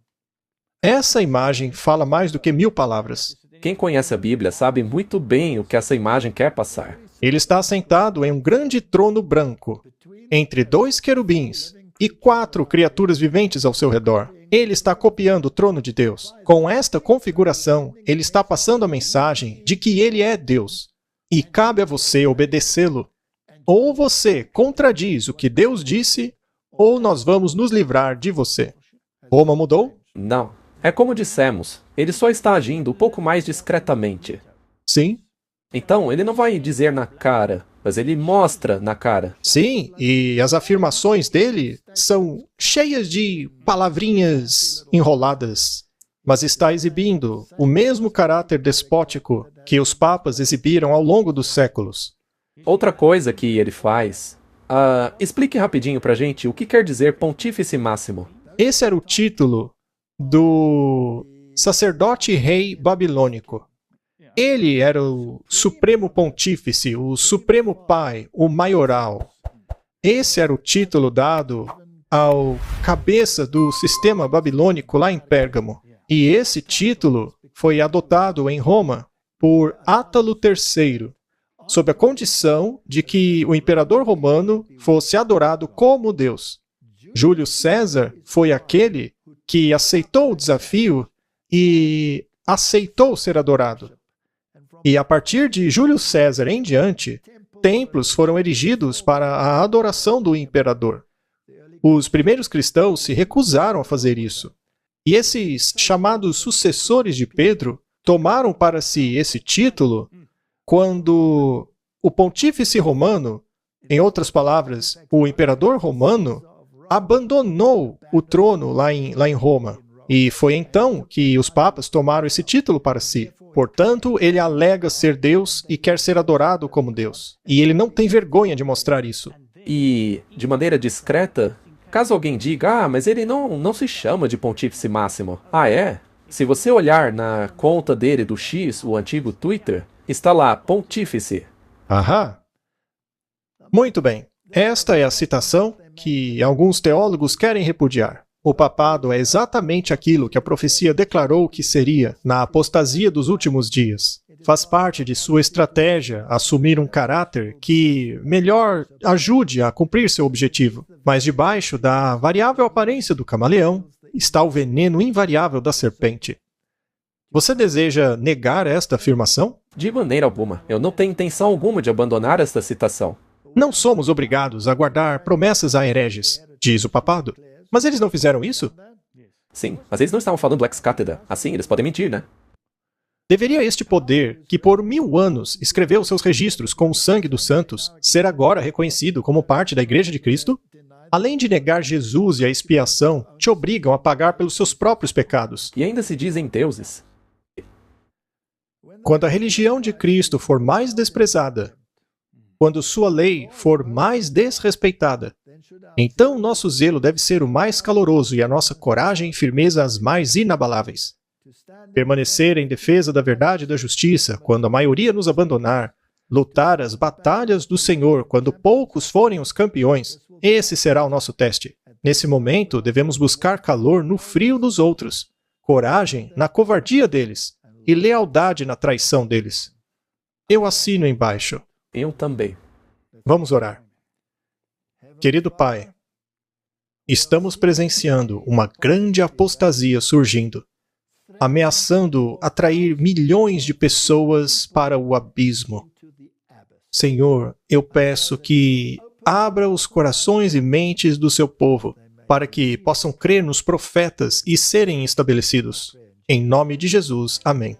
Essa imagem fala mais do que 1000 palavras. quem conhece a Bíblia sabe muito bem o que essa imagem quer passar. Ele está sentado em um grande trono branco, entre 2 querubins e 4 criaturas viventes ao seu redor. Ele está copiando o trono de Deus. Com esta configuração, ele está passando a mensagem de que ele é Deus. E cabe a você obedecê-lo. Ou você contradiz o que Deus disse, ou nós vamos nos livrar de você. Roma mudou? Não. É como dissemos, ele só está agindo um pouco mais discretamente. Sim. Então, ele não vai dizer na cara, mas ele mostra na cara. Sim, e as afirmações dele são cheias de palavrinhas enroladas, mas está exibindo o mesmo caráter despótico que os papas exibiram ao longo dos séculos. Outra coisa que ele faz... explique rapidinho pra gente o que quer dizer Pontífice Máximo. Esse era o título do sacerdote rei babilônico. Ele era o supremo pontífice, o supremo pai, o maioral. Esse era o título dado ao cabeça do sistema babilônico lá em Pérgamo. E esse título foi adotado em Roma por Átalo III, sob a condição de que o imperador romano fosse adorado como Deus. Júlio César foi aquele que aceitou o desafio e aceitou ser adorado. E a partir de Júlio César em diante, templos foram erigidos para a adoração do imperador. Os primeiros cristãos se recusaram a fazer isso. E esses chamados sucessores de Pedro tomaram para si esse título quando o pontífice romano, em outras palavras, o imperador romano, abandonou o trono lá em Roma. E foi então que os papas tomaram esse título para si. Portanto, ele alega ser Deus e quer ser adorado como Deus. E ele não tem vergonha de mostrar isso. E, de maneira discreta, caso alguém diga, mas ele não se chama de Pontífice Máximo. Ah, é? Se você olhar na conta dele do X, o antigo Twitter, está lá, Pontífice. Aham. Muito bem. Esta é a citação que alguns teólogos querem repudiar. O papado é exatamente aquilo que a profecia declarou que seria na apostasia dos últimos dias. Faz parte de sua estratégia assumir um caráter que melhor ajude a cumprir seu objetivo. Mas debaixo da variável aparência do camaleão está o veneno invariável da serpente. Você deseja negar esta afirmação? De maneira alguma. Eu não tenho intenção alguma de abandonar esta citação. Não somos obrigados a guardar promessas a hereges, diz o papado. Mas eles não fizeram isso? Sim, mas eles não estavam falando ex cátedra. Assim, eles podem mentir, né? Deveria este poder, que por 1000 anos escreveu seus registros com o sangue dos santos, ser agora reconhecido como parte da Igreja de Cristo? Além de negar Jesus e a expiação, te obrigam a pagar pelos seus próprios pecados. E ainda se dizem deuses. Quando a religião de Cristo for mais desprezada, quando sua lei for mais desrespeitada, então nosso zelo deve ser o mais caloroso e a nossa coragem e firmeza as mais inabaláveis. Permanecer em defesa da verdade e da justiça quando a maioria nos abandonar, lutar as batalhas do Senhor quando poucos forem os campeões, esse será o nosso teste. Nesse momento, devemos buscar calor no frio dos outros, coragem na covardia deles e lealdade na traição deles. Eu assino embaixo. Eu também. Vamos orar. Querido Pai, estamos presenciando uma grande apostasia surgindo, ameaçando atrair milhões de pessoas para o abismo. Senhor, eu peço que abra os corações e mentes do seu povo, para que possam crer nos profetas e serem estabelecidos. Em nome de Jesus, amém.